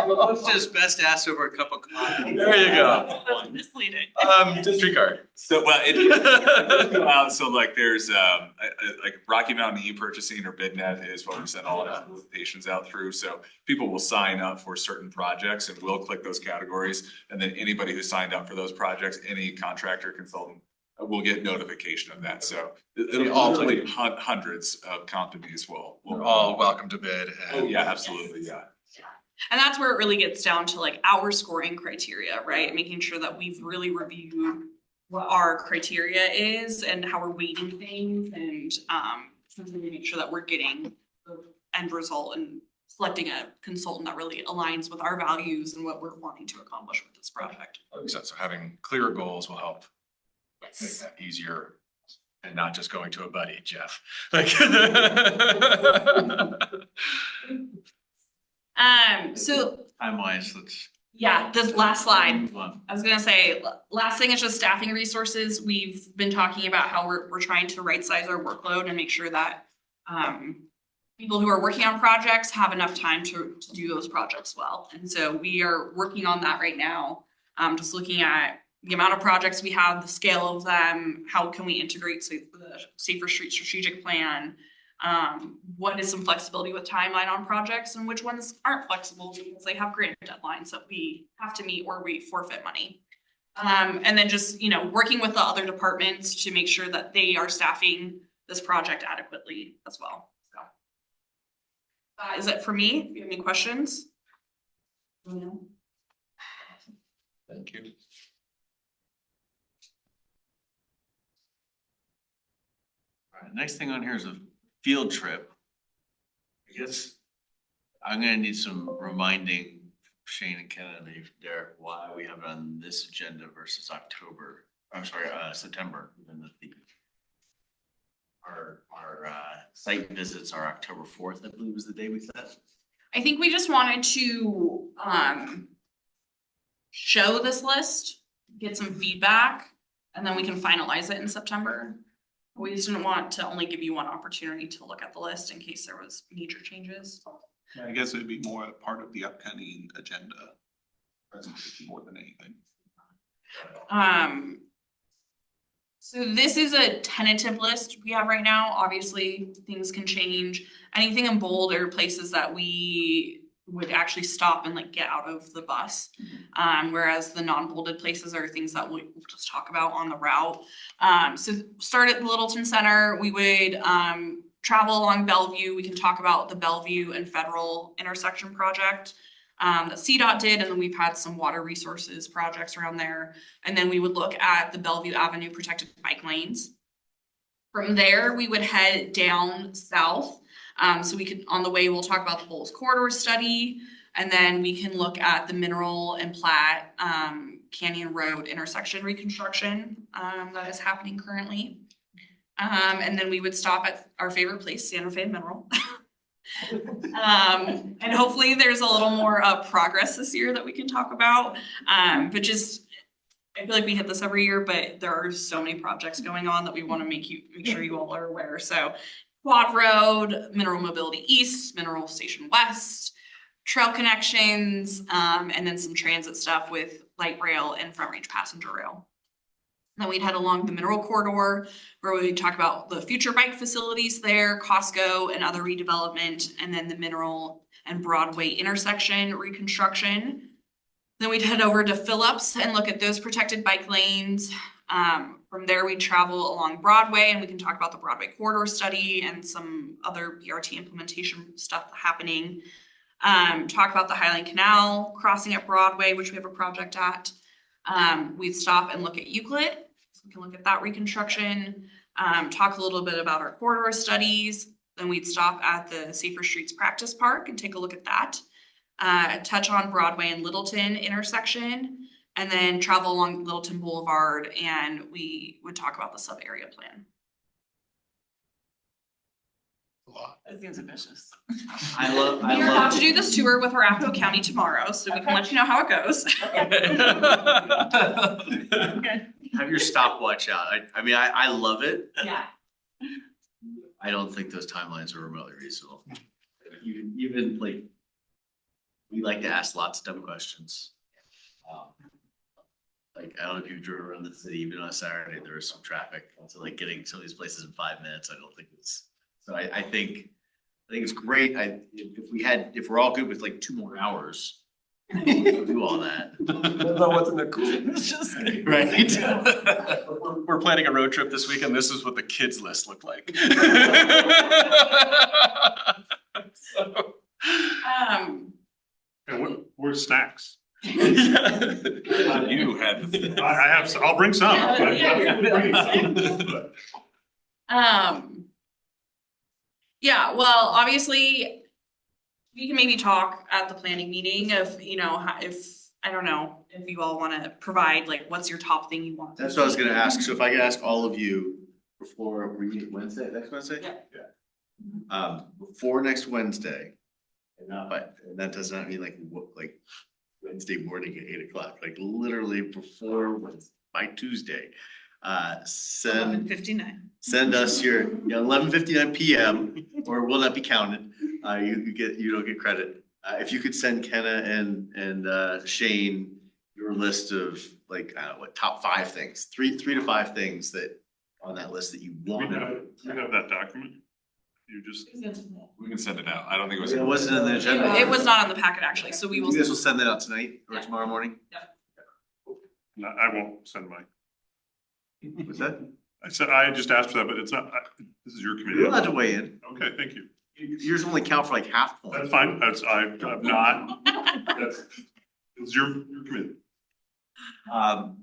Let's just best ask over a cup of coffee. There you go. That's misleading. Street card. So, so like there's like Rocky Mountain e-purchasing or BidNet is what we send all the solicitations out through. So people will sign up for certain projects and we'll click those categories. And then anybody who signed up for those projects, any contractor, consultant, will get notification of that. So it'll ultimately hundreds of companies will. We're all welcome to bid. Oh yeah, absolutely, yeah. And that's where it really gets down to like our scoring criteria, right? Making sure that we've really reviewed what our criteria is and how we're weighting things and really make sure that we're getting the end result and selecting a consultant that really aligns with our values and what we're wanting to accomplish with this project. That makes sense. So having clearer goals will help make that easier and not just going to a buddy, Jeff. So Time-wise, let's. yeah, this last slide. move on. I was gonna say, last thing is just staffing resources. We've been talking about how we're trying to right size our workload and make sure that people who are working on projects have enough time to do those projects well. And so we are working on that right now. Just looking at the amount of projects we have, the scale of them, how can we integrate the Safer Street strategic plan? What is some flexibility with timeline on projects and which ones aren't flexible because they have grant deadlines that we have to meet or we forfeit money. And then just, working with the other departments to make sure that they are staffing this project adequately as well. So that is it for me. If you have any questions? Thank you. All right, next thing on here is a field trip. I guess I'm gonna need some reminding Shane and Ken and Derek why we have it on this agenda versus September. Even that our site visits are October 4th, I believe was the day we set. I think we just wanted to show this list, get some feedback, and then we can finalize it in September. We just didn't want to only give you one opportunity to look at the list in case there was major changes. I guess it'd be more a part of the upcoming agenda presentation more than anything. So this is a tentative list we have right now. Obviously, things can change. Anything in bold are places that we would actually stop and like get out of the bus. Whereas the non-bolded places are things that we'll just talk about on the route. So start at the Littleton Center. We would travel along Bellevue. We can talk about the Bellevue and Federal intersection project that CDOT did, and then we've had some water resources projects around there. And then we would look at the Bellevue Avenue protected bike lanes. From there, we would head down south. So we could, on the way, we'll talk about the Bulls Corridor study, and then we can look at the Mineral and Platte Canyon Road intersection reconstruction that is happening currently. And then we would stop at our favorite place, Santa Fe Mineral. And hopefully there's a little more progress this year that we can talk about. But just, I feel like we hit this every year, but there are so many projects going on that we want to make sure you all are aware. So Quad Road, Mineral Mobility East, Mineral Station West, trail connections, and then some transit stuff with light rail and front range passenger rail. Then we'd head along the Mineral Corridor where we talk about the future bike facilities there, Costco and other redevelopment, and then the Mineral and Broadway intersection reconstruction. Then we'd head over to Phillips and look at those protected bike lanes. From there, we'd travel along Broadway and we can talk about the Broadway corridor study and some other BRT implementation stuff happening. Talk about the Highland Canal crossing at Broadway, which we have a project at. We'd stop and look at Euclid. So we can look at that reconstruction. Talk a little bit about our corridor studies. Then we'd stop at the Safer Streets Practice Park and take a look at that. Touch on Broadway and Littleton intersection, and then travel along Littleton Boulevard, and we would talk about the sub-area plan. That seems ambitious. I love. We are about to do this tour with Arapahoe County tomorrow, so we can let you know how it goes. Have your stopwatch out. I mean, I love it. Yeah. I don't think those timelines are remotely reasonable. Even like, we like to ask lots of dumb questions. Like, I don't know if you've driven around the city, even on a Saturday, there was some traffic. So like getting some of these places in 5 minutes, I don't think it's, so I think it's great. If we're all good with like 2 more hours, we'll do all that. What's in the cool? Right? We're planning a road trip this weekend. This is what the kids list looked like. So, And where's snacks? You had. I have, I'll bring some. Yeah, well, obviously, we can maybe talk at the planning meeting of, you know, if, I don't know, if you all want to provide, like, what's your top thing you want? That's what I was gonna ask. So if I could ask all of you before we meet Wednesday, next Wednesday? Yeah. Before next Wednesday, and that does not mean like Wednesday morning at 8 o'clock, like literally before Wednesday, by Tuesday. Send 11:59. Send us your 11:59 PM, or will not be counted. You don't get credit. If you could send Kenna and Shane your list of like, top 5 things, three to 5 things that on that list that you want. We have that document. You just. We can send it out. I don't think it was. It wasn't in the agenda. It was not on the packet, actually, so we will. You guys will send that out tonight or tomorrow morning? No, I won't send mine. What's that? I said, I just asked for that, but it's not, this is your committee. You're allowed to weigh in. Okay, thank you. Yours only count for like half points. That's fine. I'm not, it's your committee.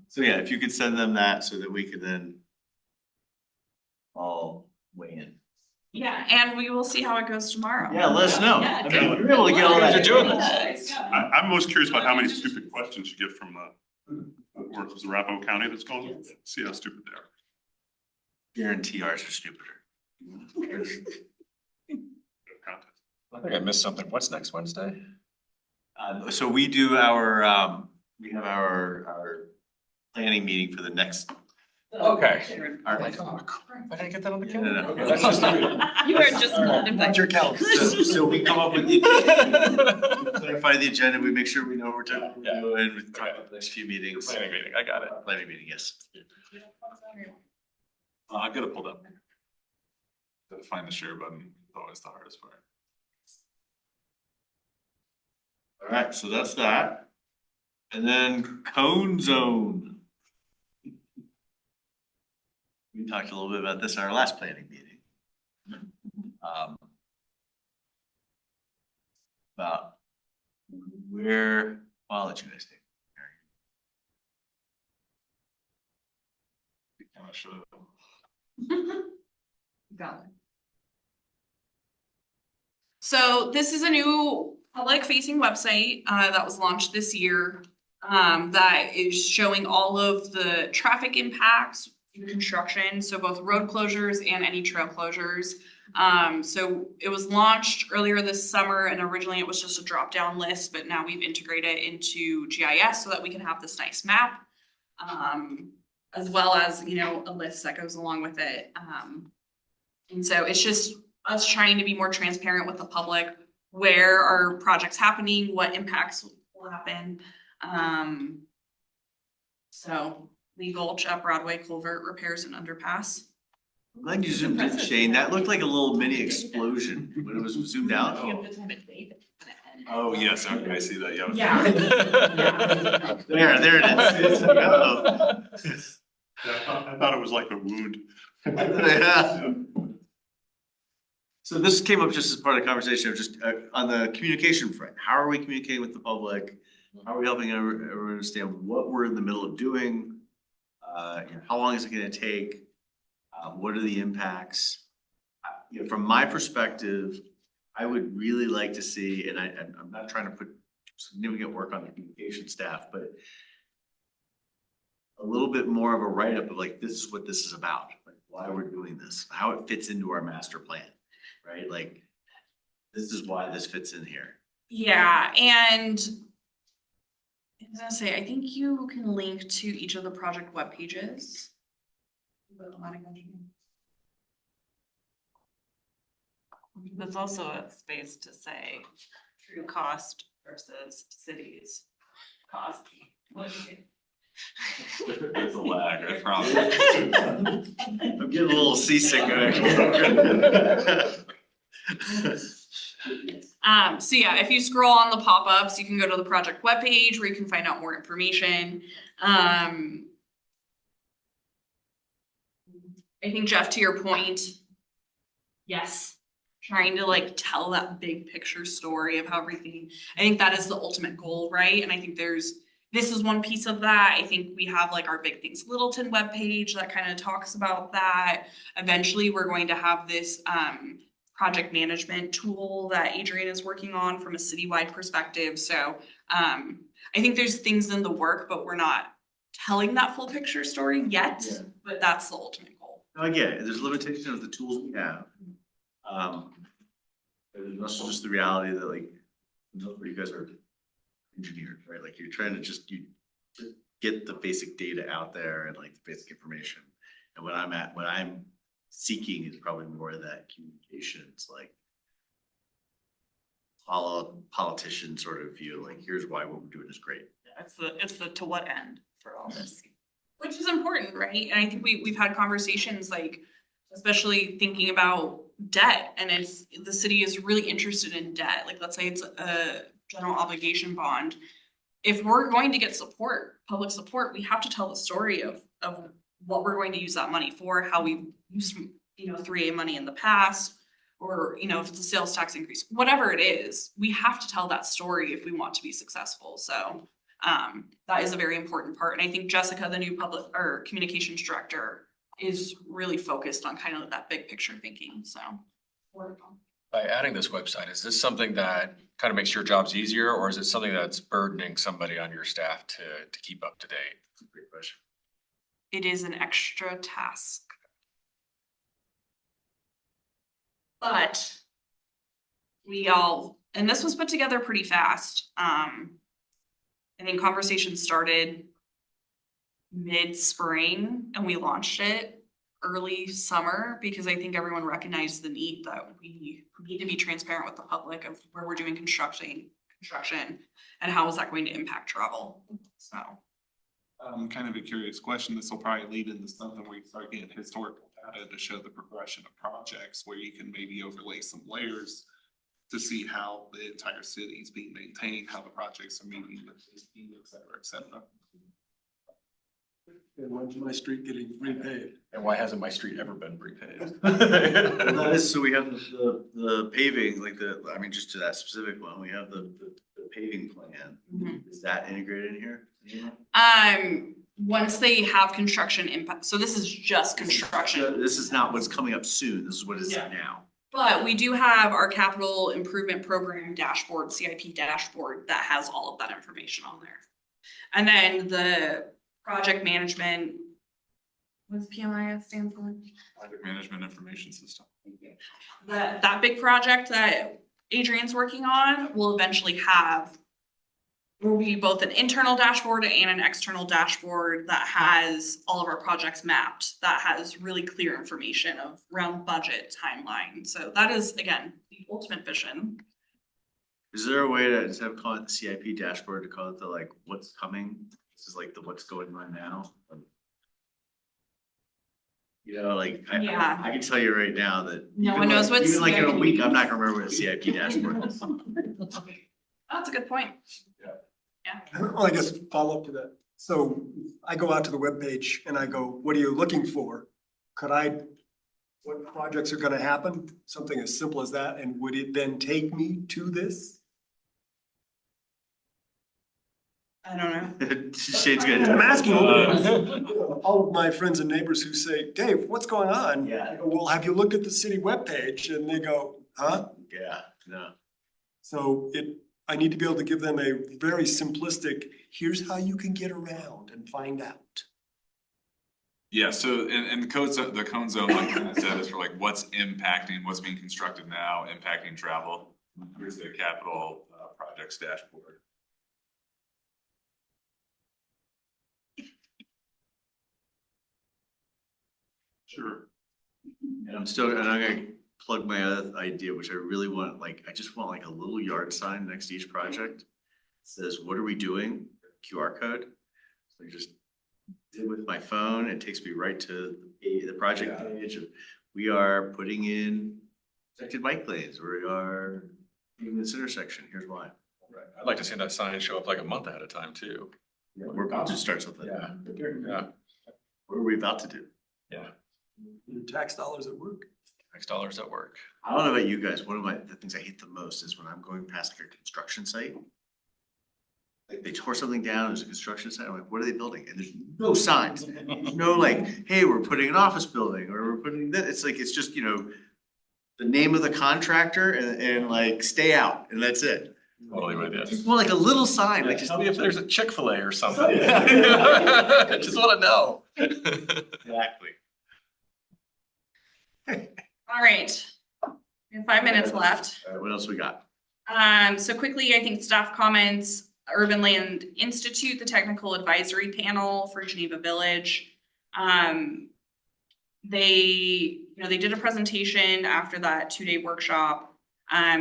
So yeah, if you could send them that so that we could then all weigh in. Yeah, and we will see how it goes tomorrow. Yeah, let us know. Yeah, I mean, you're able to get all that. You're doing this. I'm most curious about how many stupid questions you get from work was the Arapahoe County that's going, see how stupid they are. Guarantee ours are stupider. I think I missed something. What's next Wednesday? So we do our, we have our planning meeting for the next. Okay. Our, Like, oh crap, I didn't get that on the no, calendar. no, Okay, no. that's just You are just. Not your calendar. So we come up with the, we clarify the agenda, we make sure we know what we're talking about, and we talk about the next few meetings. Planning meeting, I got it. Planning meeting, yes. I've got it pulled up. Gotta find the share button. It's always the hardest part. All right, so that's that. And then cone zone. We talked a little bit about this in our last planning meeting. About where, well, I'll let you guys take. Kinda should. So this is a new public facing website that was launched this year that is showing all of the traffic impacts through construction. So both road closures and any trail closures. So it was launched earlier this summer and originally it was just a drop-down list, but now we've integrated it into GIS so that we can have this nice map. As well as, you know, a list that goes along with it. And so it's just us trying to be more transparent with the public. Where are projects happening? What impacts will happen? So Lee Gulch at Broadway culvert repairs and underpass. I'm glad you zoomed in, Shane. That looked like a little mini explosion when it was zoomed out. Oh, yes, okay, I see that, yeah. Yeah. There it is. Uh-oh. I thought it was like a wound. Yeah. So this came up just as part of the conversation of just on the communication front. How are we communicating with the public? How are we helping everyone understand what we're in the middle of doing? How long is it gonna take? What are the impacts? From my perspective, I would really like to see, and I'm not trying to put significant work on the communication staff, but a little bit more of a write-up of like, this is what this is about, like why we're doing this, how it fits into our master plan, right? Like, this is why this fits in here. Yeah, and I was gonna say, I think you can link to each of the project web pages. There's also a space to say true cost versus cities cost. What is it? There's a lag, I promise. I'm getting a little seasick. So yeah, if you scroll on the pop-ups, you can go to the project webpage where you can find out more information. I think Jeff, to your point, yes, trying to like tell that big picture story of how everything, I think that is the ultimate goal, right? And I think this is one piece of that. I think we have like our Big Things Littleton webpage that kind of talks about that. Eventually, we're going to have this project management tool that Adrian is working on from a citywide perspective. So I think there's things in the work, but we're not telling that full picture story yet, but that's the ultimate goal. I get it. There's limitation of the tools we have. There's also just the reality that like, you guys are engineers, right? Like you're trying to just get the basic data out there and like the basic information. And what I'm seeking is probably more of that communications, like politician sort of view, like here's why what we're doing is great. It's the to what end for all this. Which is important, right? And I think we've had conversations like, especially thinking about debt, and if the city is really interested in debt, like let's say it's a general obligation bond, if we're going to get support, public support, we have to tell the story of what we're going to use that money for, how we used, 3A money in the past, or, if it's a sales tax increase, whatever it is, we have to tell that story if we want to be successful. So that is a very important part. And I think Jessica, the new communications director, is really focused on kind of that big picture thinking, so. By adding this website, is this something that kind of makes your jobs easier, or is it something that's burdening somebody on your staff to keep up to date? That's a great question. It is an extra task. But and this was put together pretty fast. I think conversations started mid-spring and we launched it early summer because I think everyone recognized the need that we need to be transparent with the public of where we're doing construction and how is that going to impact travel. So. Kind of a curious question. This will probably lead into something where you start getting historical data to show the progression of projects, where you can maybe overlay some layers to see how the entire city is being maintained, how the projects are meeting with the, et cetera, et cetera. And when's my street getting repaved? And why hasn't my street ever been repaved? Well, that is, so we have the paving, like just to that specific one, we have the paving plan. Mm-hmm. Is that integrated in here? Once they have construction impact, so this is just construction. This is not what's coming up soon. This is what is now. But we do have our capital improvement program dashboard, CIP dashboard, that has all of that information on there. And then the project management What's PMIS stand for? Project Management Information System. That big project that Adrian's working on will eventually will be both an internal dashboard and an external dashboard that has all of our projects mapped, that has really clear information around budget, timeline. So that is, again, the ultimate vision. Is there a way to, instead of calling it the CIP dashboard, to call it the like, what's coming? This is like the what's going on now. You know, like, Yeah. I can tell you right now that. No even one knows like- what Even like in a CIP week, I'm not gonna remember what a CIP dashboard is. That's a good point. Well, I guess follow up to that. So I go out to the webpage and I go, what are you looking for? What projects are gonna happen? Something as simple as that, and would it then take me to this? I don't know. Shane's good. I'm asking all of my friends and neighbors who say, Dave, what's going on? Yeah. I go, well, have you looked at the city webpage? And they go, huh? Yeah, no. So I need to be able to give them a very simplistic, here's how you can get around and find out. Yeah, so and the cone zone, like I said, is for like what's impacting, what's being constructed now, impacting travel. Here's the capital projects dashboard. Sure. And I'm gonna plug my other idea, which I really want, like, I just want like a little yard sign next to each project. It says, what are we doing? QR code. So I just did with my phone, it takes me right to the project page of, we are putting in protected bike lanes, we are in this intersection, here's why. Right. I'd like to see that sign show up like a month ahead of time too. We're about to start something. Yeah. Yeah. What are we about to do? Yeah. Your tax dollars at work. Tax dollars at work. I don't know about you guys, one of the things I hate the most is when I'm going past like a construction site. Like they tore something down, there's a construction site, I'm like, what are they building? And there's no signs. There's no like, hey, we're putting an office building, or we're putting this, it's like, it's just, you know, the name of the contractor and like, stay out, and that's it. Totally with you. Just want like a little sign, like just. Tell me if there's a Chick-fil-A or something. I just wanna know. Exactly. All right. We have 5 minutes left. All right, what else we got? So quickly, I think staff comments, Urban Land Institute, the technical advisory panel for Geneva Village. They did a presentation after that 2-day workshop.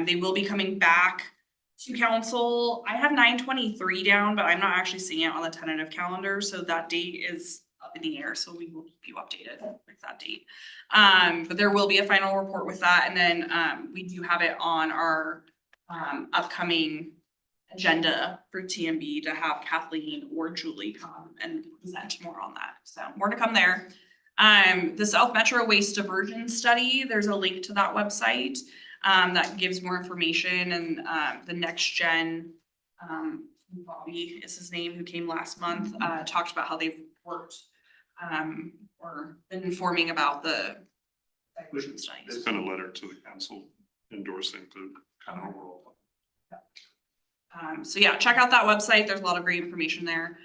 They will be coming back to council. I have 9/23 down, but I'm not actually seeing it on the tentative calendar, so that date is up in the air, so we will keep you updated with that date. But there will be a final report with that, and then we do have it on our upcoming agenda for TMB to have Kathleen or Julie come and present more on that. So more to come there. The South Metro Waste Diversion Study, there's a link to that website that gives more information, and the Next Gen, Bobby is his name, who came last month, talked about how they've worked or been informing about the diversion studies. They sent a letter to the council endorsing the kind of overall. So yeah, check out that website. There's a lot of great information there.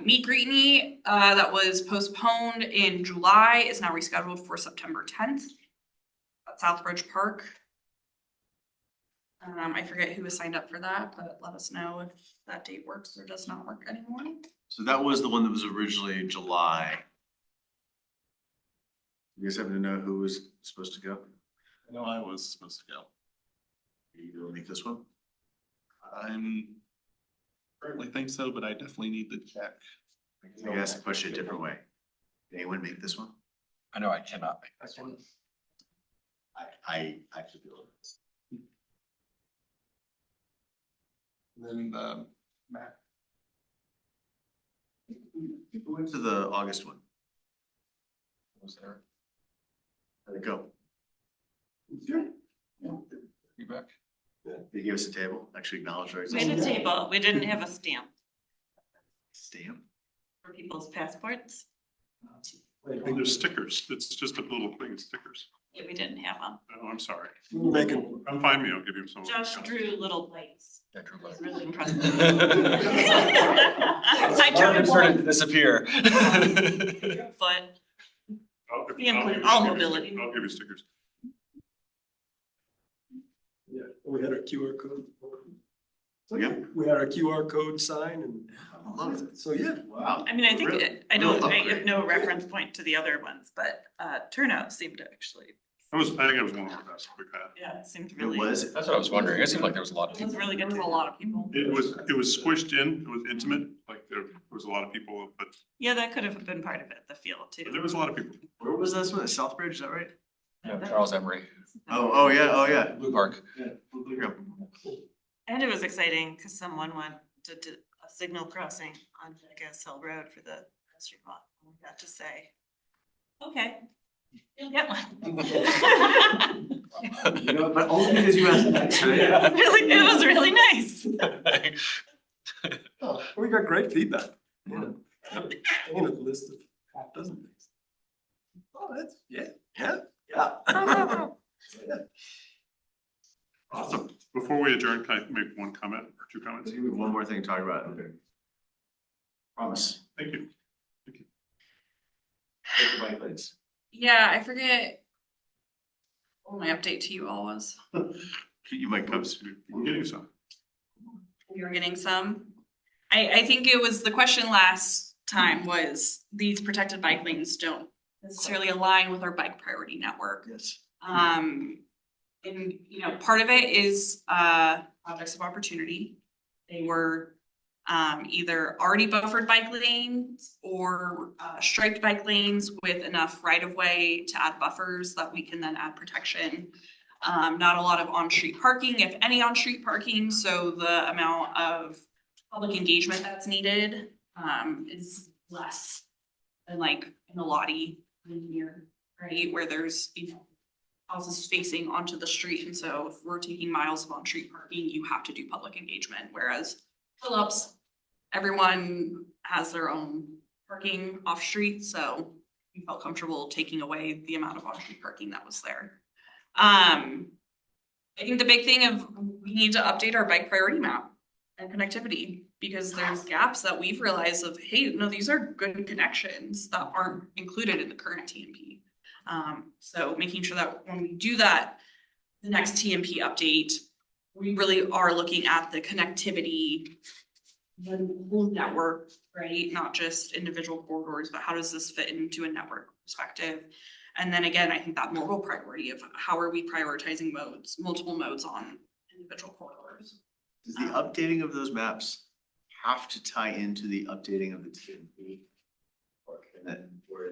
Meet Greet Me, that was postponed in July is now rescheduled for September 10th at Southbridge Park. I forget who was signed up for that, but let us know if that date works or does not work anymore. So that was the one that was originally in July. You guys happen to know who was supposed to go? I know I was supposed to go. Are you gonna make this one? I'm currently think so, but I definitely need to check. I can ask the question a different way. Did anyone make this one? I know I cannot make this one. I should be able to. Then Matt. Who went to the August one? Was there? How'd it go? Feedback? They gave us a table, actually acknowledged our We had a table, we didn't have a stamp stamp. for people's passports. And there's stickers. It's just a little thing of stickers. Yeah, we didn't have them. Oh, I'm sorry. Making. Come find me, I'll give you some. Josh drew little lights. Yeah, Drew It was Light. really impressive. I Started to disappear. Foot. We include all mobility. I'll give you stickers. Yeah, we had our QR code. Yeah. We had our QR code sign and, I love it. so yeah. Wow. I mean, I think, Really? I Real don't, I upgrade. have no reference point to the other ones, but turnout seemed to actually, I think it was one of our best we've had. yeah, it seemed It really. was. That's what I was wondering. It seemed like there was a lot of It was people. really good for a lot of people. It was squished in, it was intimate, like there was a lot of people, but Yeah, that could have been part of it, the feel too. there was a lot of people. Where was this one? At Southbridge, is that right? Yeah, Charles Emery, Oh, yeah. Blue Park. Yeah. And it was exciting because someone went to do a signal crossing on Gas Hill Road for the restaurant. We got to say, okay, you'll get one. You know, but only because you asked that, right? Really, it was really nice. Oh, we got great feedback. Yeah. And a list of half dozen things. Oh, that's, yeah. Awesome. Before we adjourn, can I make one comment or two comments? Let's give me one more thing to talk about. Promise. Thank you. Take the bike lanes. Yeah, I forget what my update to you all was. You might come soon. We're getting some. We were getting some. I think it was, the question last time was, these protected bike lanes don't necessarily align with our bike priority network. Yes. And, you know, part of it is, projects of opportunity. They were, either already buffered bike lanes or, striped bike lanes with enough right of way to add buffers that we can then add protection. Not a lot of on-street parking, if any on-street parking, so the amount of public engagement that's needed, is less than like in a lottie here, right, where there's, you know, houses facing onto the street, and so if we're taking miles of on-street parking, you have to do public engagement, whereas Phillips, everyone has their own parking off-street, so we felt comfortable taking away the amount of on-street parking that was there. I think the big thing of, we need to update our bike priority map and connectivity, because there's gaps that we've realized of, hey, no, these are good connections that aren't included in the current TMP. So making sure that when we do that, the next TMP update, we really are looking at the connectivity, the whole network, right? Not just individual corridors, but how does this fit into a network perspective? And then again, I think that moral priority of how are we prioritizing modes, multiple modes on individual corridors. Does the updating of those maps have to tie into the updating of the TMP? Or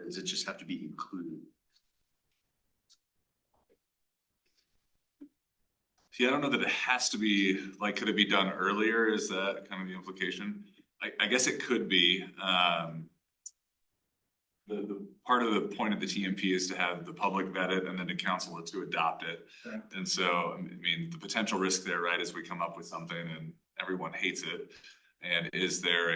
does it just have to be included? See, I don't know that it has to be, like, could it be done earlier? Is that kind of the implication? I guess it could be. The part of the point of the TMP is to have the public vet it and then to council it to adopt it. Sure. And so, I mean, the potential risk there, right, is we come up with something and everyone hates it. And is there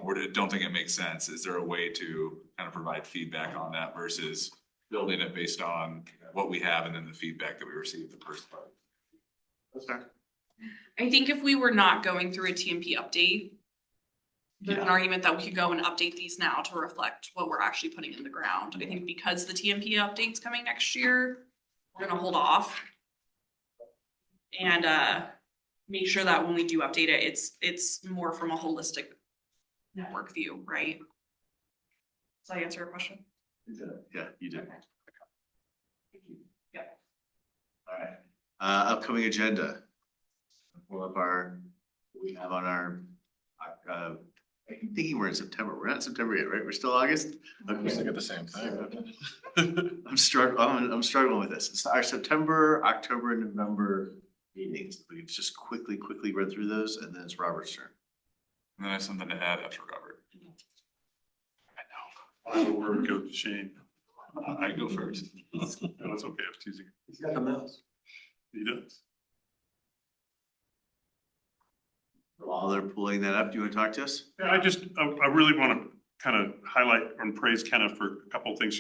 or don't think it makes sense, is there a way to kind of provide feedback on that versus building it based on what we have and then the feedback that we receive the first part? That's fair. I think if we were not going through a TMP update, there's an argument that we could go and update these now to reflect what we're actually putting in the ground. I think because the TMP update's coming next year, we're gonna hold off. And make sure that when we do update it, it's more from a holistic network view, right? Does that answer your question? Yeah, you did. Okay. Thank you. Yeah. All right. Upcoming agenda. Pull up we have on our, I keep thinking we're in September. We're not in September yet, right? We're still August? I'm just thinking the same thing. I'm struggling with this. It's our September, October, and November meetings. We can just quickly run through those, and then it's Robert's turn. And then I have something to add after Robert. Final word goes to Shane. I go first. No, it's okay, I was teasing. He's got the mouse. He does. While they're pulling that up, do you want to talk to us? Yeah, I really want to kind of highlight and praise Kenna for a couple of things.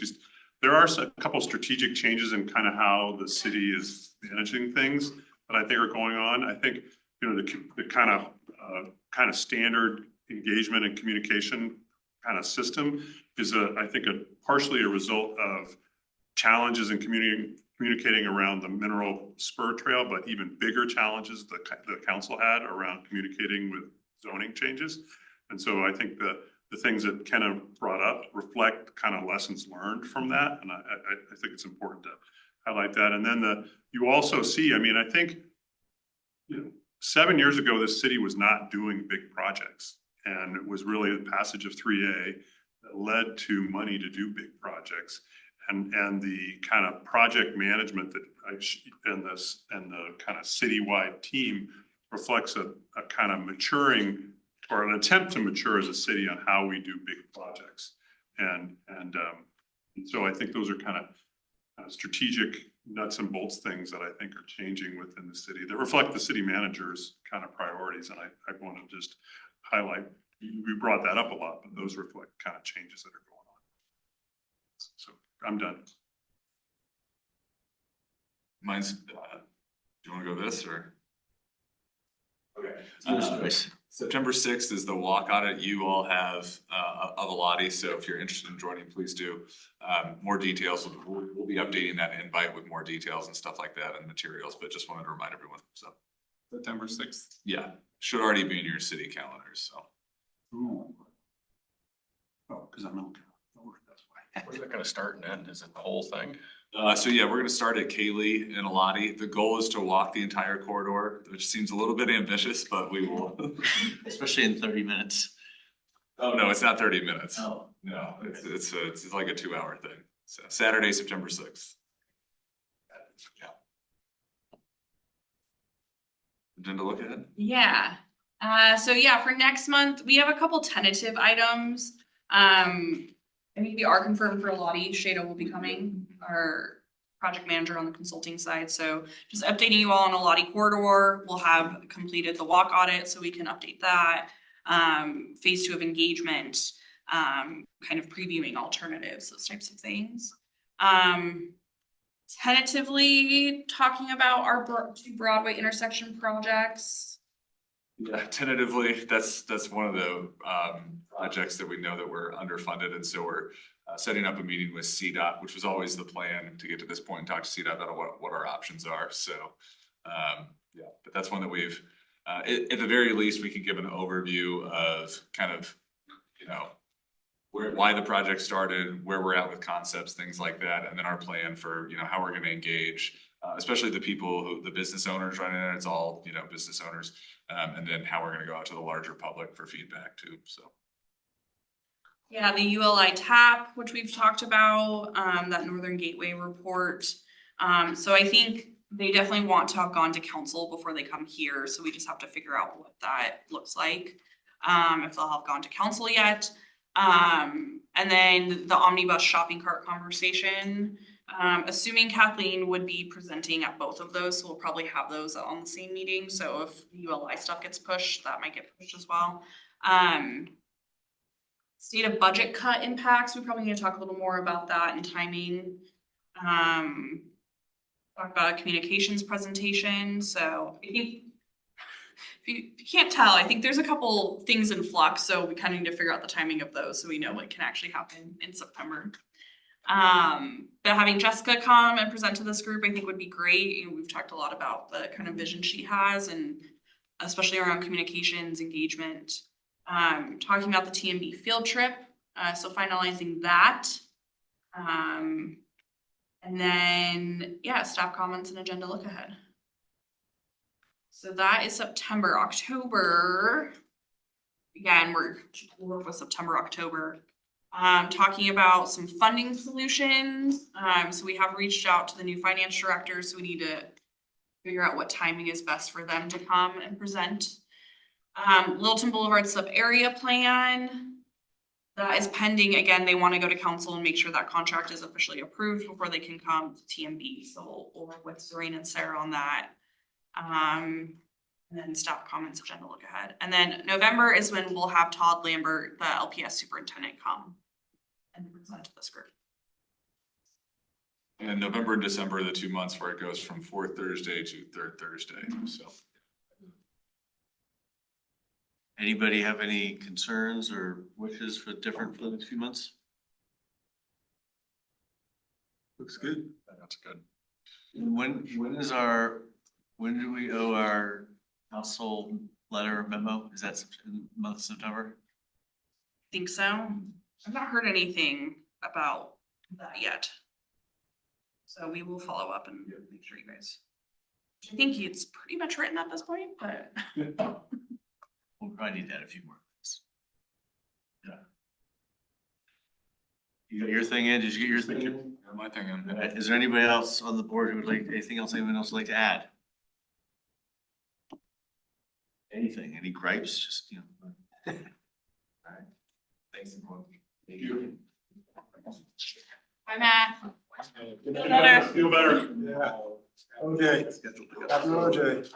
There are a couple of strategic changes in kind of how the city is managing things that I think are going on. I think, you know, the kind of standard engagement and communication kind of system is I think partially a result of challenges in communicating around the mineral spur trail, but even bigger challenges the council had around communicating with zoning changes. And so I think the things that Kenna brought up reflect kind of lessons learned from that. And I think it's important to highlight that. And then you also see, I mean, I think, 7 years ago, this city was not doing big projects. And it was really the passage of 3A that led to money to do big projects. And the kind of project management that and the kind of citywide team reflects a kind of maturing or an attempt to mature as a city on how we do big projects. And so I think those are kind of strategic nuts and bolts things that I think are changing within the city that reflect the city manager's kind of priorities. And I want to just highlight, we brought that up a lot, but those reflect kind of changes that are going on. So I'm done. Mine's, do you want to go this or? Okay. September 6th is the walk audit. You all have of a Lottie, so if you're interested in joining, please do. More details, we'll be updating that invite with more details and stuff like that and materials, but just wanted to remind everyone, so. September 6th. Yeah, should already be in your city calendars, so. Ooh. Oh, because I'm looking over, that's why. Where's that gonna start and end? Is it the whole thing? So yeah, we're gonna start at Kaylee and Elati. The goal is to walk the entire corridor, which seems a little bit ambitious, but we will. Especially in 30 minutes. Oh, no, it's not 30 minutes. Oh. No, it's like a 2-hour thing. So Saturday, September 6th. Yeah. Agenda look ahead? Yeah. So yeah, for next month, we have a couple tentative items. I think we are confirmed for Lottie. Shada will be coming, our project manager on the consulting side. So just updating you all on a Lottie corridor. We'll have completed the walk audit so we can update that. Phase 2 of engagement, kind of previewing alternatives, those types of things. Tentatively talking about our 2 Broadway intersection projects. Yeah, tentatively, that's one of the projects that we know that we're underfunded, and so we're setting up a meeting with CDOT, which was always the plan to get to this point and talk to CDOT about what our options are. So yeah, but that's one that we've at the very least we can give an overview of kind of why the project started, where we're at with concepts, things like that, and then our plan for how we're going to engage, especially the people the business owners running it. It's all business owners. And then how we're going to go out to the larger public for feedback too, so. Yeah, the ULI TAP, which we've talked about, that Northern Gateway report. So I think they definitely want to have gone to council before they come here, so we just have to figure out what that looks like. If they'll have gone to council yet. And then the omnibus shopping cart conversation. Assuming Kathleen would be presenting at both of those, so we'll probably have those on the same meeting. So if ULI stuff gets pushed, that might get pushed as well. State of budget cut impacts, we probably need to talk a little more about that and timing. Talk about a communications presentation. So I think if you can't tell, I think there's a couple things in flux, so we kind of need to figure out the timing of those so we know what can actually happen in September. But having Jessica come and present to this group, I think would be great. We've talked a lot about the kind of vision she has, and especially around communications, engagement. Talking about the TMB field trip, so finalizing that. And then, yeah, staff comments and agenda look ahead. So that is September. October, again, we'll work with September, October. Talking about some funding solutions. So we have reached out to the new finance director, so we need to figure out what timing is best for them to come and present. Littleton Boulevard sub area plan. That is pending. Again, they want to go to council and make sure that contract is officially approved before they can come to TMB. So we'll work with Serene and Sarah on that. And then staff comments, agenda look ahead. And then November is when we'll have Todd Lambert, the LPS superintendent, come and present to this group. And November and December are the 2 months where it goes from 4th Thursday to 3rd Thursday, so. Anybody have any concerns or wishes for the next few months? Looks good. That's good. When do we owe our household letter memo? Is that in the month of September? Think so? I've not heard anything about that yet. So we will follow up and make sure you guys. I think it's pretty much written at this point, but. We'll probably need to add a few more things. Yeah. You got your thing in? Did you get your thing in? Got my thing in. All right, is there anybody else on the board who would like, anyone else would like to add? Anything, any gripes, just, you know? All right. Thanks. Thank you. Bye, Matt. Feel better. Yeah. OJ. Scheduled to go. After OJ.